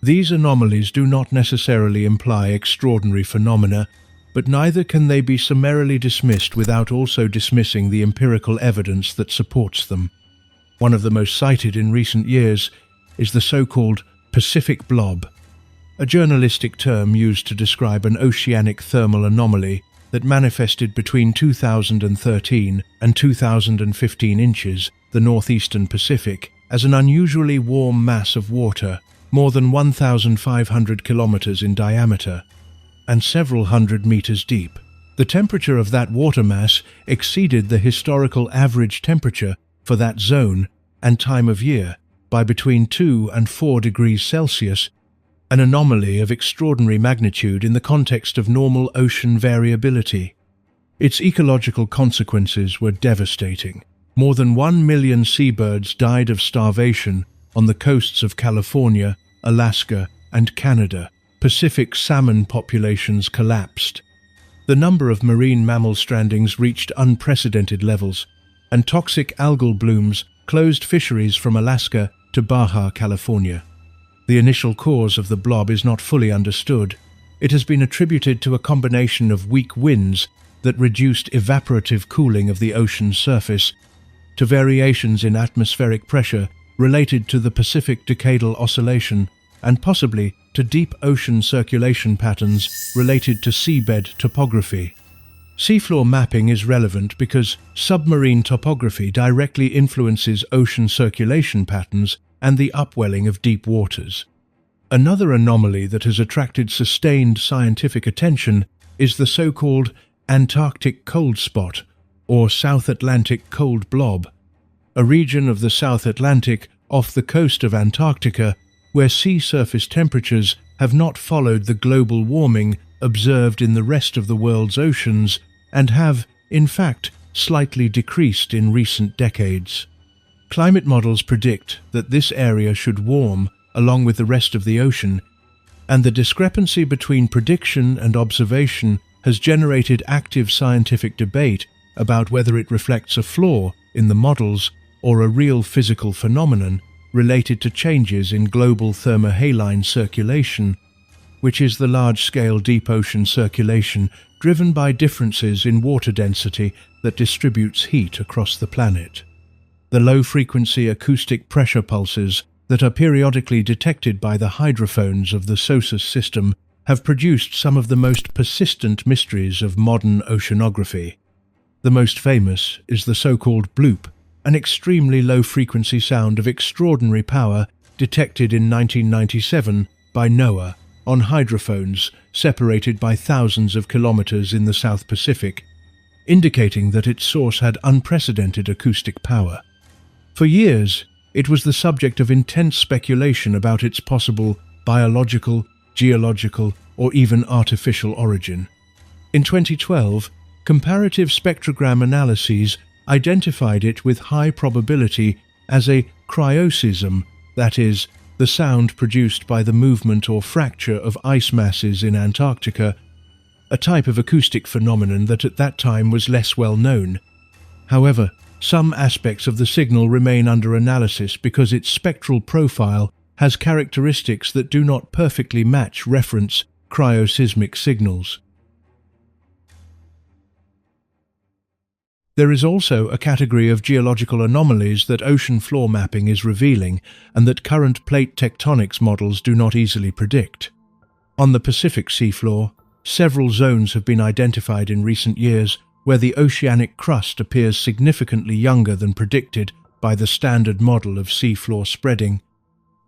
These anomalies do not necessarily imply extraordinary phenomena, but neither can they be summarily dismissed without also dismissing the empirical evidence that supports them. One of the most cited in recent years is the so-called Pacific blob, a journalistic term used to describe an oceanic thermal anomaly that manifested between 2013 and 2015 inches, the northeastern Pacific, as an unusually warm mass of water, more than 1,500 kilometers in diameter, and several hundred meters deep. The temperature of that water mass exceeded the historical average temperature for that zone and time of year by between 2 and 4 degrees Celsius, an anomaly of extraordinary magnitude in the context of normal ocean variability. Its ecological consequences were devastating. More than 1 million seabirds died of starvation on the coasts of California, Alaska, and Canada. Pacific salmon populations collapsed. The number of marine mammal strandings reached unprecedented levels, and toxic algal blooms closed fisheries from Alaska to Baja California. The initial cause of the blob is not fully understood. It has been attributed to a combination of weak winds that reduced evaporative cooling of the ocean's surface, to variations in atmospheric pressure related to the Pacific Decadal Oscillation, and possibly to deep ocean circulation patterns related to seabed topography. Seafloor mapping is relevant because submarine topography directly influences ocean circulation patterns and the upwelling of deep waters. Another anomaly that has attracted sustained scientific attention is the so-called Antarctic cold spot, or South Atlantic cold blob, a region of the South Atlantic off the coast of Antarctica where sea surface temperatures have not followed the global warming observed in the rest of the world's oceans and have, in fact, slightly decreased in recent decades. Climate models predict that this area should warm along with the rest of the ocean, and the discrepancy between prediction and observation has generated active scientific debate about whether it reflects a flaw in the models or a real physical phenomenon related to changes in global thermohaline circulation, which is the large-scale deep ocean circulation driven by differences in water density that distributes heat across the planet. The low-frequency acoustic pressure pulses that are periodically detected by the hydrophones of the SOSUS system have produced some of the most persistent mysteries of modern oceanography. The most famous is the so-called bloop, an extremely low-frequency sound of extraordinary power detected in 1997 by NOAA on hydrophones separated by thousands of kilometers in the South Pacific, indicating that its source had unprecedented acoustic power. For years, it was the subject of intense speculation about its possible biological, geological, or even artificial origin. In 2012, comparative spectrogram analyses identified it with high probability as a cryosism, that is, the sound produced by the movement or fracture of ice masses in Antarctica, a type of acoustic phenomenon that at that time was less well known. However, some aspects of the signal remain under analysis because its spectral profile has characteristics that do not perfectly match reference cryoseismic signals. There is also a category of geological anomalies that ocean floor mapping is revealing and that current plate tectonics models do not easily predict. On the Pacific seafloor, several zones have been identified in recent years where the oceanic crust appears significantly younger than predicted by the standard model of seafloor spreading,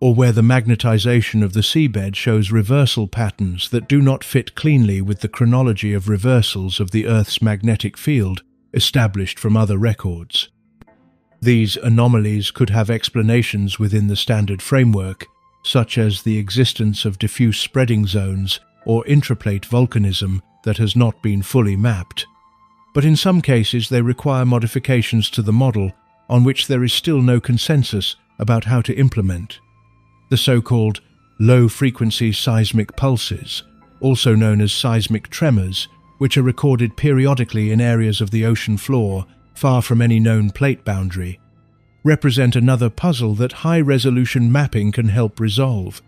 or where the magnetization of the seabed shows reversal patterns that do not fit cleanly with the chronology of reversals of the Earth's magnetic field established from other records. These anomalies could have explanations within the standard framework, such as the existence of diffuse spreading zones or intraplate volcanism that has not been fully mapped. But in some cases they require modifications to the model on which there is still no consensus about how to implement. The so-called low-frequency seismic pulses, also known as seismic tremors, which are recorded periodically in areas of the ocean floor far from any known plate boundary, represent another puzzle that high-resolution mapping can help resolve.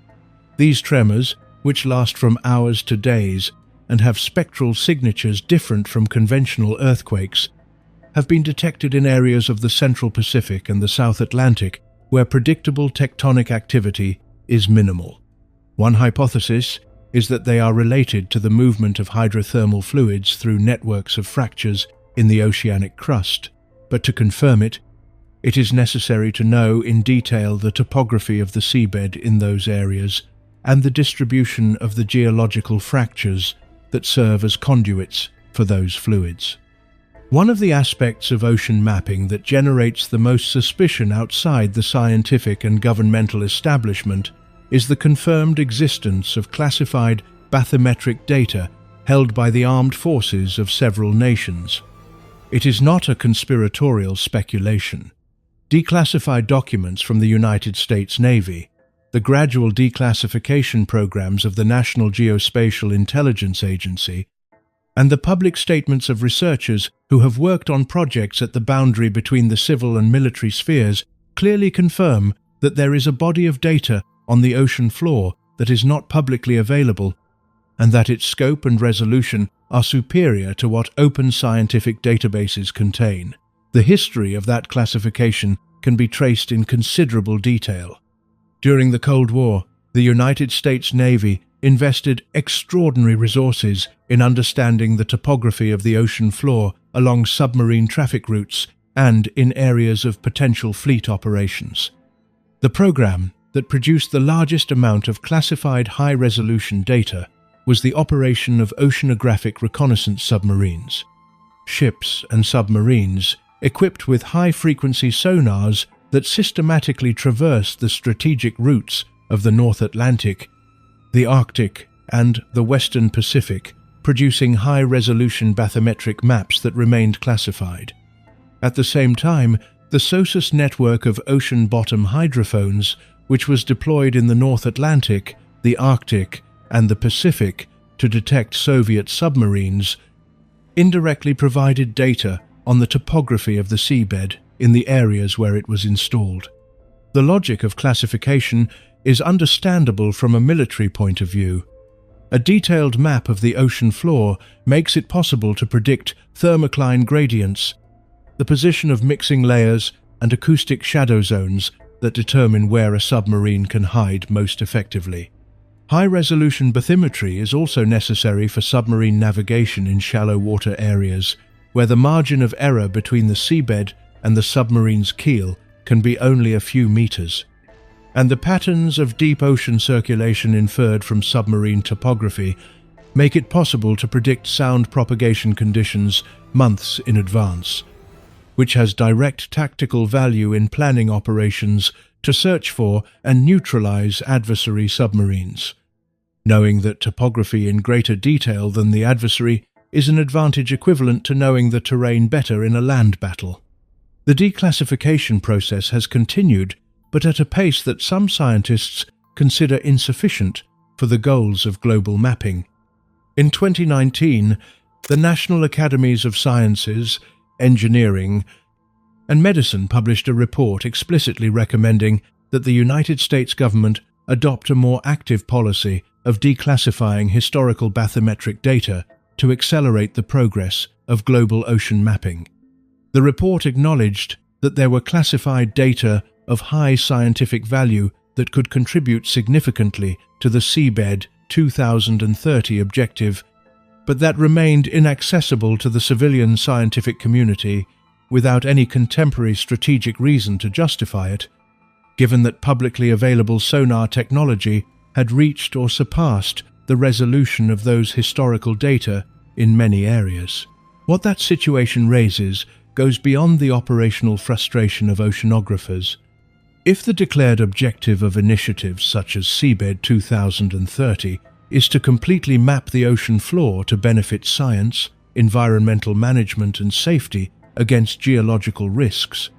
These tremors, which last from hours to days and have spectral signatures different from conventional earthquakes, have been detected in areas of the Central Pacific and the South Atlantic where predictable tectonic activity is minimal. One hypothesis is that they are related to the movement of hydrothermal fluids through networks of fractures in the oceanic crust, but to confirm it, it is necessary to know in detail the topography of the seabed in those areas and the distribution of the geological fractures that serve as conduits for those fluids. One of the aspects of ocean mapping that generates the most suspicion outside the scientific and governmental establishment is the confirmed existence of classified bathymetric data held by the armed forces of several nations. It is not a conspiratorial speculation. Declassified documents from the United States Navy, the gradual declassification programs of the National Geospatial Intelligence Agency, and the public statements of researchers who have worked on projects at the boundary between the civil and military spheres clearly confirm that there is a body of data on the ocean floor that is not publicly available, and that its scope and resolution are superior to what open scientific databases contain. The history of that classification can be traced in considerable detail. During the Cold War, the United States Navy invested extraordinary resources in understanding the topography of the ocean floor along submarine traffic routes and in areas of potential fleet operations. The program that produced the largest amount of classified high-resolution data was the operation of oceanographic reconnaissance submarines. Ships and submarines equipped with high-frequency sonars that systematically traversed the strategic routes of the North Atlantic, the Arctic, and the Western Pacific, producing high-resolution bathymetric maps that remained classified. At the same time, the SOSUS network of ocean-bottom hydrophones, which was deployed in the North Atlantic, the Arctic, and the Pacific to detect Soviet submarines, indirectly provided data on the topography of the seabed in the areas where it was installed. The logic of classification is understandable from a military point of view. A detailed map of the ocean floor makes it possible to predict thermocline gradients, the position of mixing layers, and acoustic shadow zones that determine where a submarine can hide most effectively. High-resolution bathymetry is also necessary for submarine navigation in shallow water areas, where the margin of error between the seabed and the submarine's keel can be only a few meters. And the patterns of deep ocean circulation inferred from submarine topography make it possible to predict sound propagation conditions months in advance, which has direct tactical value in planning operations to search for and neutralize adversary submarines. Knowing that topography in greater detail than the adversary is an advantage equivalent to knowing the terrain better in a land battle. The declassification process has continued, but at a pace that some scientists consider insufficient for the goals of global mapping. In 2019, the National Academies of Sciences, Engineering, and Medicine published a report explicitly recommending that the United States government adopt a more active policy of declassifying historical bathymetric data to accelerate the progress of global ocean mapping. The report acknowledged that there were classified data of high scientific value that could contribute significantly to the Seabed 2030 objective, but that remained inaccessible to the civilian scientific community without any contemporary strategic reason to justify it, given that publicly available sonar technology had reached or surpassed the resolution of those historical data in many areas. What that situation raises goes beyond the operational frustration of oceanographers. If the declared objective of initiatives such as Seabed 2030 is to completely map the ocean floor to benefit science, environmental management and safety against geological risks,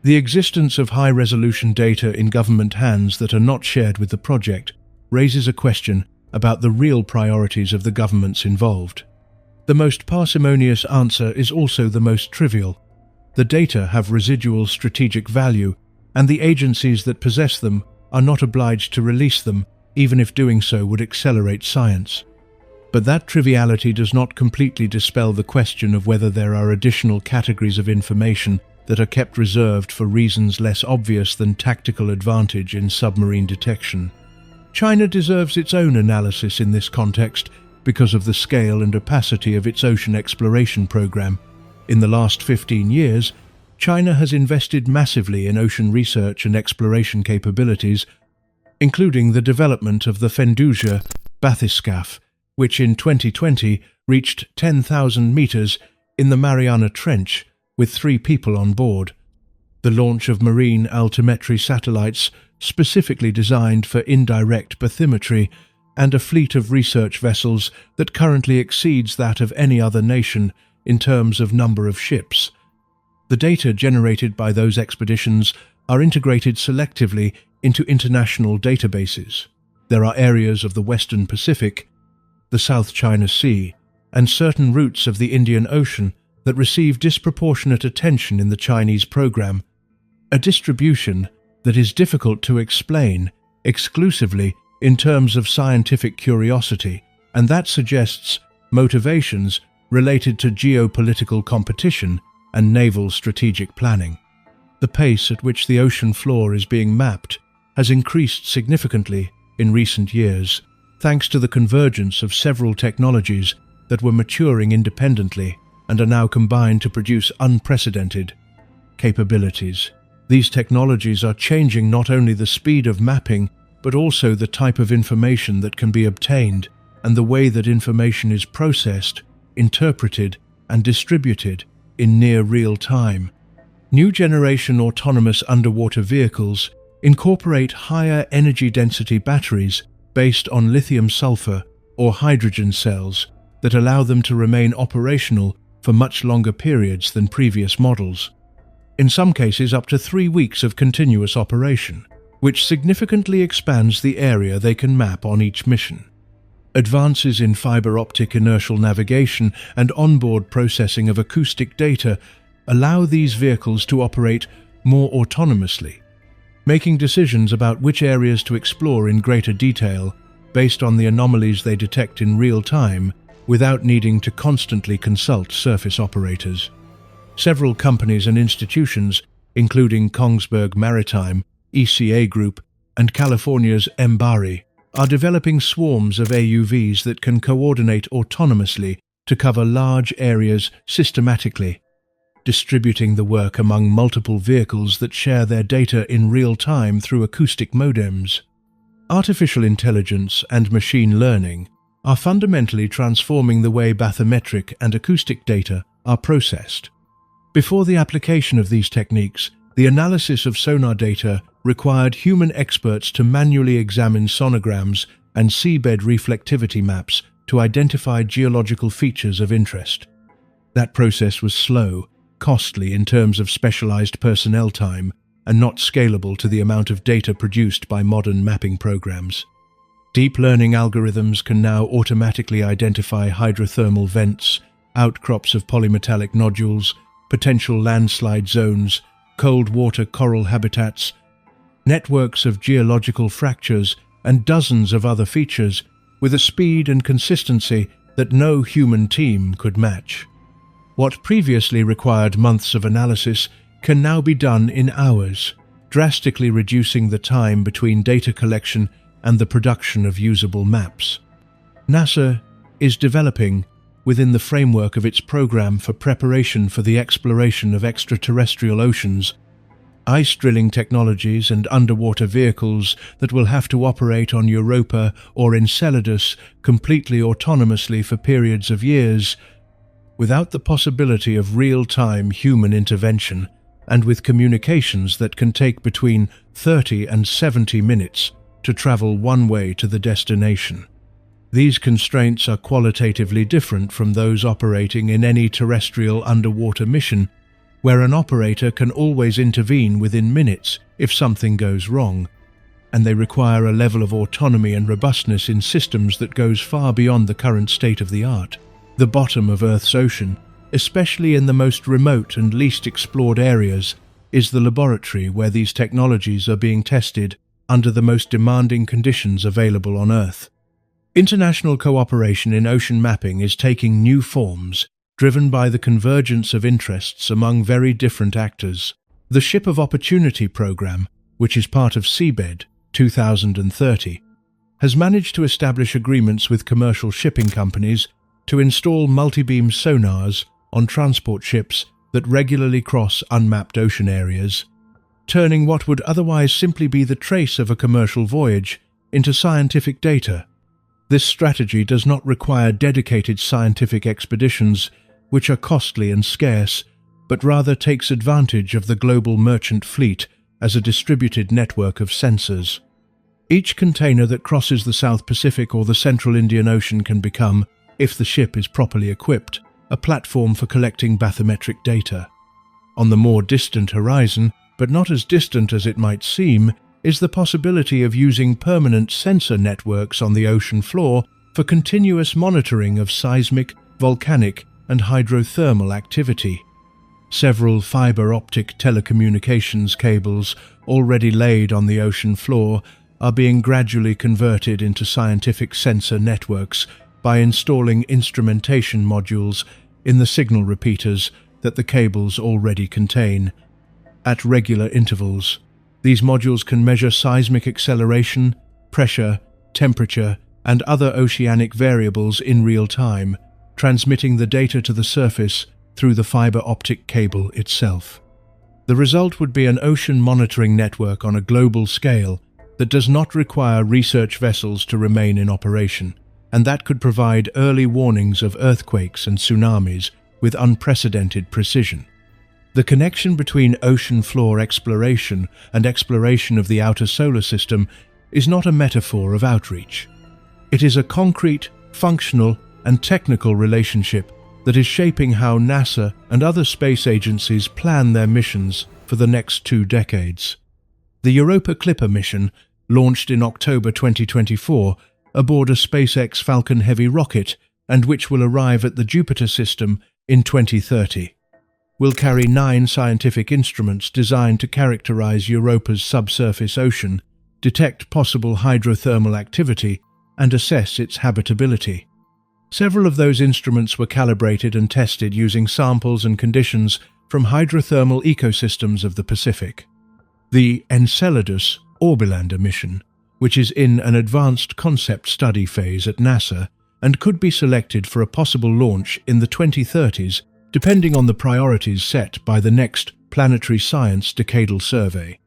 the existence of high-resolution data in government hands that are not shared with the project raises a question about the real priorities of the governments involved. The most parsimonious answer is also the most trivial. The data have residual strategic value, and the agencies that possess them are not obliged to release them, even if doing so would accelerate science. But that triviality does not completely dispel the question of whether there are additional categories of information that are kept reserved for reasons less obvious than tactical advantage in submarine detection. China deserves its own analysis in this context because of the scale and opacity of its ocean exploration program. In the last 15 years, China has invested massively in ocean research and exploration capabilities, including the development of the Fendouzja bathyscaphe, which in 2020 reached 10,000 meters in the Mariana Trench with 3 people on board. The launch of marine altimetry satellites specifically designed for indirect bathymetry, and a fleet of research vessels that currently exceeds that of any other nation in terms of number of ships. The data generated by those expeditions are integrated selectively into international databases. There are areas of the Western Pacific, the South China Sea, and certain routes of the Indian Ocean that receive disproportionate attention in the Chinese program, a distribution that is difficult to explain exclusively in terms of scientific curiosity, and that suggests motivations related to geopolitical competition and naval strategic planning. The pace at which the ocean floor is being mapped has increased significantly in recent years, thanks to the convergence of several technologies that were maturing independently and are now combined to produce unprecedented capabilities. These technologies are changing not only the speed of mapping, but also the type of information that can be obtained and the way that information is processed, interpreted, and distributed in near real time. New generation autonomous underwater vehicles incorporate higher energy density batteries based on lithium-sulfur or hydrogen cells that allow them to remain operational for much longer periods than previous models. In some cases up to 3 weeks of continuous operation, which significantly expands the area they can map on each mission. Advances in fiber optic inertial navigation and onboard processing of acoustic data allow these vehicles to operate more autonomously, making decisions about which areas to explore in greater detail based on the anomalies they detect in real time without needing to constantly consult surface operators. Several companies and institutions, including Kongsberg Maritime, ECA Group, and California's Embari, are developing swarms of AUVs that can coordinate autonomously to cover large areas systematically, distributing the work among multiple vehicles that share their data in real time through acoustic modems. Artificial intelligence and machine learning are fundamentally transforming the way bathymetric and acoustic data are processed. Before the application of these techniques, the analysis of sonar data required human experts to manually examine sonograms and seabed reflectivity maps to identify geological features of interest. That process was slow, costly in terms of specialized personnel time, and not scalable to the amount of data produced by modern mapping programs. Deep learning algorithms can now automatically identify hydrothermal vents, outcrops of polymetallic nodules, potential landslide zones, cold water coral habitats, networks of geological fractures, and dozens of other features with a speed and consistency that no human team could match. What previously required months of analysis can now be done in hours, drastically reducing the time between data collection and the production of usable maps. NASA is developing, within the framework of its program for preparation for the exploration of extraterrestrial oceans, ice drilling technologies and underwater vehicles that will have to operate on Europa or Enceladus completely autonomously for periods of years, without the possibility of real-time human intervention, and with communications that can take between 30 and 70 minutes to travel one way to the destination. These constraints are qualitatively different from those operating in any terrestrial underwater mission, where an operator can always intervene within minutes if something goes wrong, and they require a level of autonomy and robustness in systems that goes far beyond the current state of the art. The bottom of Earth's ocean, especially in the most remote and least explored areas, is the laboratory where these technologies are being tested under the most demanding conditions available on Earth. International cooperation in ocean mapping is taking new forms, driven by the convergence of interests among very different actors. The Ship of Opportunity program, which is part of Seabed 2030, has managed to establish agreements with commercial shipping companies to install multibeam sonars on transport ships that regularly cross unmapped ocean areas, turning what would otherwise simply be the trace of a commercial voyage into scientific data. This strategy does not require dedicated scientific expeditions, which are costly and scarce, but rather takes advantage of the global merchant fleet as a distributed network of sensors. Each container that crosses the South Pacific or the Central Indian Ocean can become, if the ship is properly equipped, a platform for collecting bathymetric data. On the more distant horizon, but not as distant as it might seem, is the possibility of using permanent sensor networks on the ocean floor for continuous monitoring of seismic, volcanic, and hydrothermal activity. Several fiber optic telecommunications cables already laid on the ocean floor are being gradually converted into scientific sensor networks by installing instrumentation modules in the signal repeaters that the cables already contain. At regular intervals, these modules can measure seismic acceleration, pressure, temperature, and other oceanic variables in real time, transmitting the data to the surface through the fiber optic cable itself. The result would be an ocean monitoring network on a global scale that does not require research vessels to remain in operation, and that could provide early warnings of earthquakes and tsunamis with unprecedented precision. The connection between ocean floor exploration and exploration of the outer solar system is not a metaphor of outreach. It is a concrete, functional, and technical relationship that is shaping how NASA and other space agencies plan their missions for the next 2 decades. The Europa Clipper mission, launched in October 2024 aboard a SpaceX Falcon Heavy rocket and which will arrive at the Jupiter system in 2030, will carry 9 scientific instruments designed to characterize Europa's subsurface ocean, detect possible hydrothermal activity, and assess its habitability. Several of those instruments were calibrated and tested using samples and conditions from hydrothermal ecosystems of the Pacific. The Enceladus Orbilander mission, which is in an advanced concept study phase at NASA and could be selected for a possible launch in the 2030s, depending on the priorities set by the next Planetary Science Decadal Survey,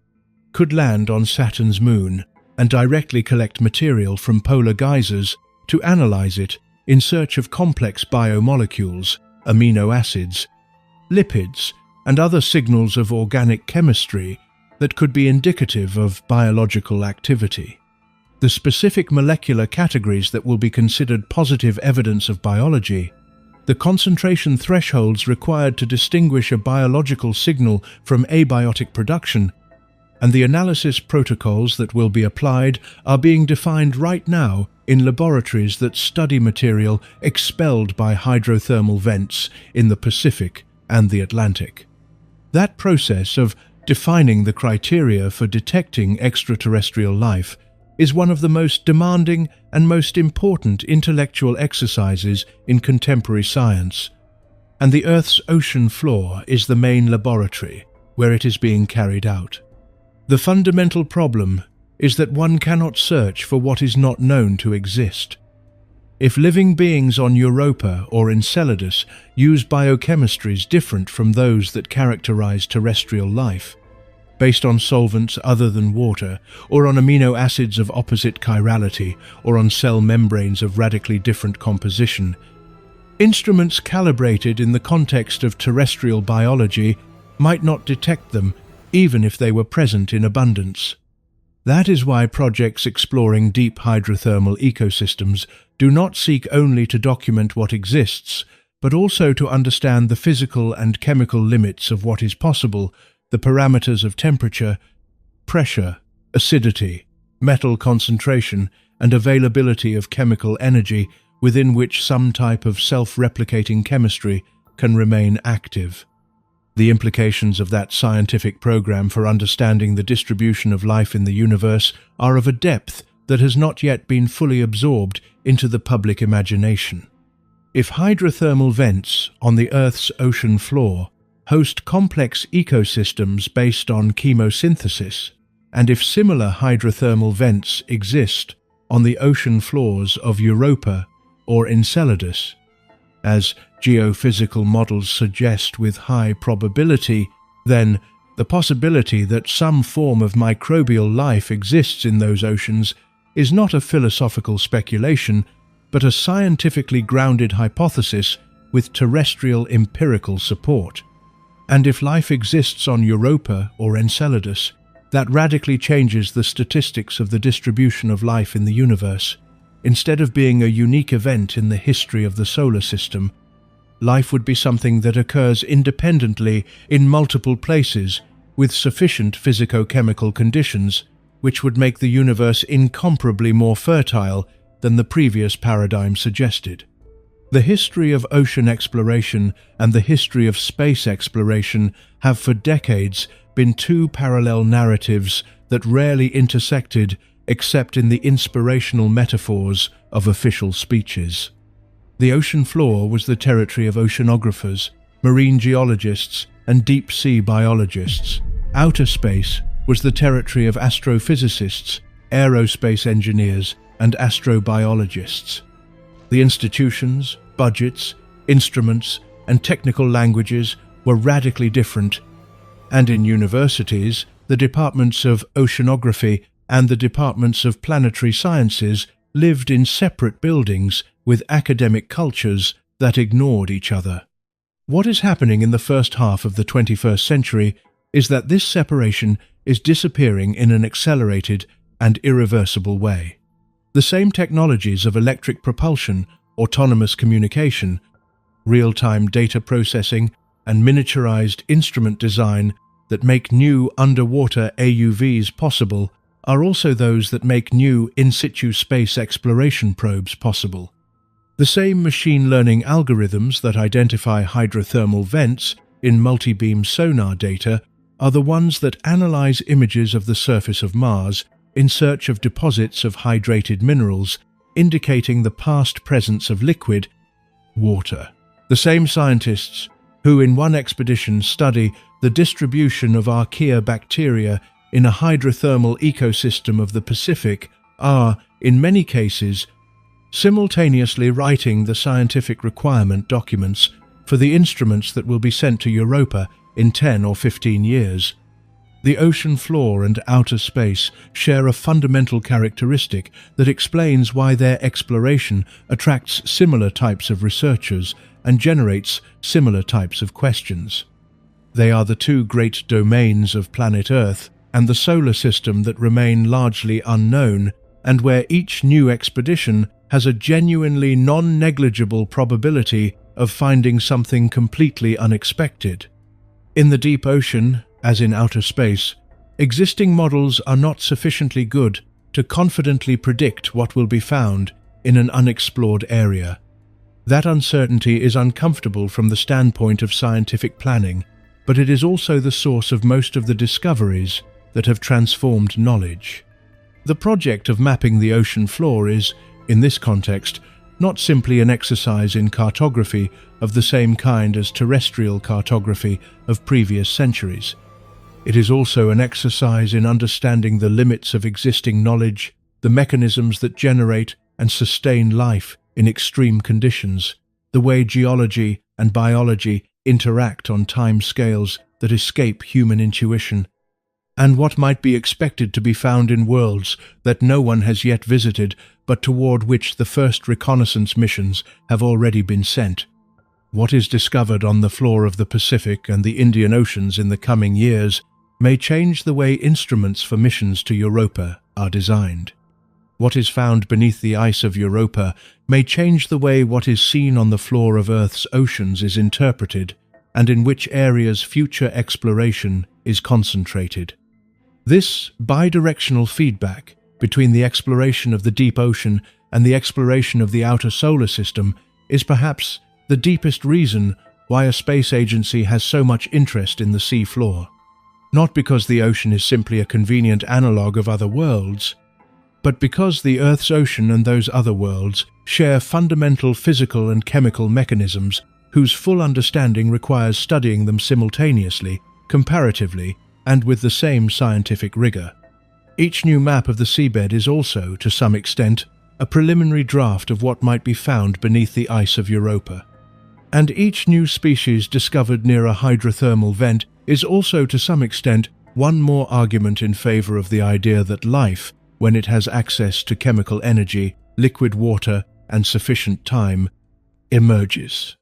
could land on Saturn's moon and directly collect material from polar geysers to analyze it in search of complex biomolecules, amino acids, lipids, and other signals of organic chemistry that could be indicative of biological activity. The specific molecular categories that will be considered positive evidence of biology, the concentration thresholds required to distinguish a biological signal from abiotic production, and the analysis protocols that will be applied are being defined right now in laboratories that study material expelled by hydrothermal vents in the Pacific and the Atlantic. That process of defining the criteria for detecting extraterrestrial life is one of the most demanding and most important intellectual exercises in contemporary science, and the Earth's ocean floor is the main laboratory where it is being carried out. The fundamental problem is that one cannot search for what is not known to exist. If living beings on Europa or Enceladus use biochemistries different from those that characterize terrestrial life, based on solvents other than water, or on amino acids of opposite chirality, or on cell membranes of radically different composition, instruments calibrated in the context of terrestrial biology might not detect them, even if they were present in abundance. That is why projects exploring deep hydrothermal ecosystems do not seek only to document what exists, but also to understand the physical and chemical limits of what is possible, the parameters of temperature, pressure, acidity, metal concentration, and availability of chemical energy within which some type of self-replicating chemistry can remain active. The implications of that scientific program for understanding the distribution of life in the universe are of a depth that has not yet been fully absorbed into the public imagination. If hydrothermal vents on the Earth's ocean floor host complex ecosystems based on chemosynthesis, and if similar hydrothermal vents exist on the ocean floors of Europa or Enceladus, as geophysical models suggest with high probability, then the possibility that some form of microbial life exists in those oceans is not a philosophical speculation, but a scientifically grounded hypothesis with terrestrial empirical support. And if life exists on Europa or Enceladus, that radically changes the statistics of the distribution of life in the universe. Instead of being a unique event in the history of the solar system, life would be something that occurs independently in multiple places with sufficient physico-chemical conditions, which would make the universe incomparably more fertile than the previous paradigm suggested. The history of ocean exploration and the history of space exploration have for decades been two parallel narratives that rarely intersected except in the inspirational metaphors of official speeches. The ocean floor was the territory of oceanographers, marine geologists, and deep-sea biologists. Outer space was the territory of astrophysicists, aerospace engineers, and astrobiologists. The institutions, budgets, instruments, and technical languages were radically different, and in universities, the departments of oceanography and the departments of planetary sciences lived in separate buildings with academic cultures that ignored each other. What is happening in the first half of the 21st century is that this separation is disappearing in an accelerated and irreversible way. The same technologies of electric propulsion, autonomous communication, real-time data processing, and miniaturized instrument design that make new underwater AUVs possible are also those that make new in-situ space exploration probes possible. The same machine learning algorithms that identify hydrothermal vents in multibeam sonar data are the ones that analyze images of the surface of Mars in search of deposits of hydrated minerals, indicating the past presence of liquid water. The same scientists who in one expedition study the distribution of archaea bacteria in a hydrothermal ecosystem of the Pacific are, in many cases, simultaneously writing the scientific requirement documents for the instruments that will be sent to Europa in 10 or 15 years. The ocean floor and outer space share a fundamental characteristic that explains why their exploration attracts similar types of researchers and generates similar types of questions. They are the two great domains of planet Earth and the solar system that remain largely unknown, and where each new expedition has a genuinely non-negligible probability of finding something completely unexpected. In the deep ocean, as in outer space, existing models are not sufficiently good to confidently predict what will be found in an unexplored area. That uncertainty is uncomfortable from the standpoint of scientific planning, but it is also the source of most of the discoveries that have transformed knowledge. The project of mapping the ocean floor is, in this context, not simply an exercise in cartography of the same kind as terrestrial cartography of previous centuries. It is also an exercise in understanding the limits of existing knowledge, the mechanisms that generate and sustain life in extreme conditions, the way geology and biology interact on time scales that escape human intuition, and what might be expected to be found in worlds that no one has yet visited, but toward which the first reconnaissance missions have already been sent. What is discovered on the floor of the Pacific and the Indian Oceans in the coming years may change the way instruments for missions to Europa are designed. What is found beneath the ice of Europa may change the way what is seen on the floor of Earth's oceans is interpreted, and in which areas future exploration is concentrated. This bidirectional feedback between the exploration of the deep ocean and the exploration of the outer solar system is perhaps the deepest reason why a space agency has so much interest in the sea floor. Not because the ocean is simply a convenient analogue of other worlds, but because the Earth's ocean and those other worlds share fundamental physical and chemical mechanisms whose full understanding requires studying them simultaneously, comparatively, and with the same scientific rigor. Each new map of the seabed is also, to some extent, a preliminary draft of what might be found beneath the ice of Europa. And each new species discovered near a hydrothermal vent is also, to some extent, one more argument in favor of the idea that life, when it has access to chemical energy, liquid water, and sufficient time, emerges.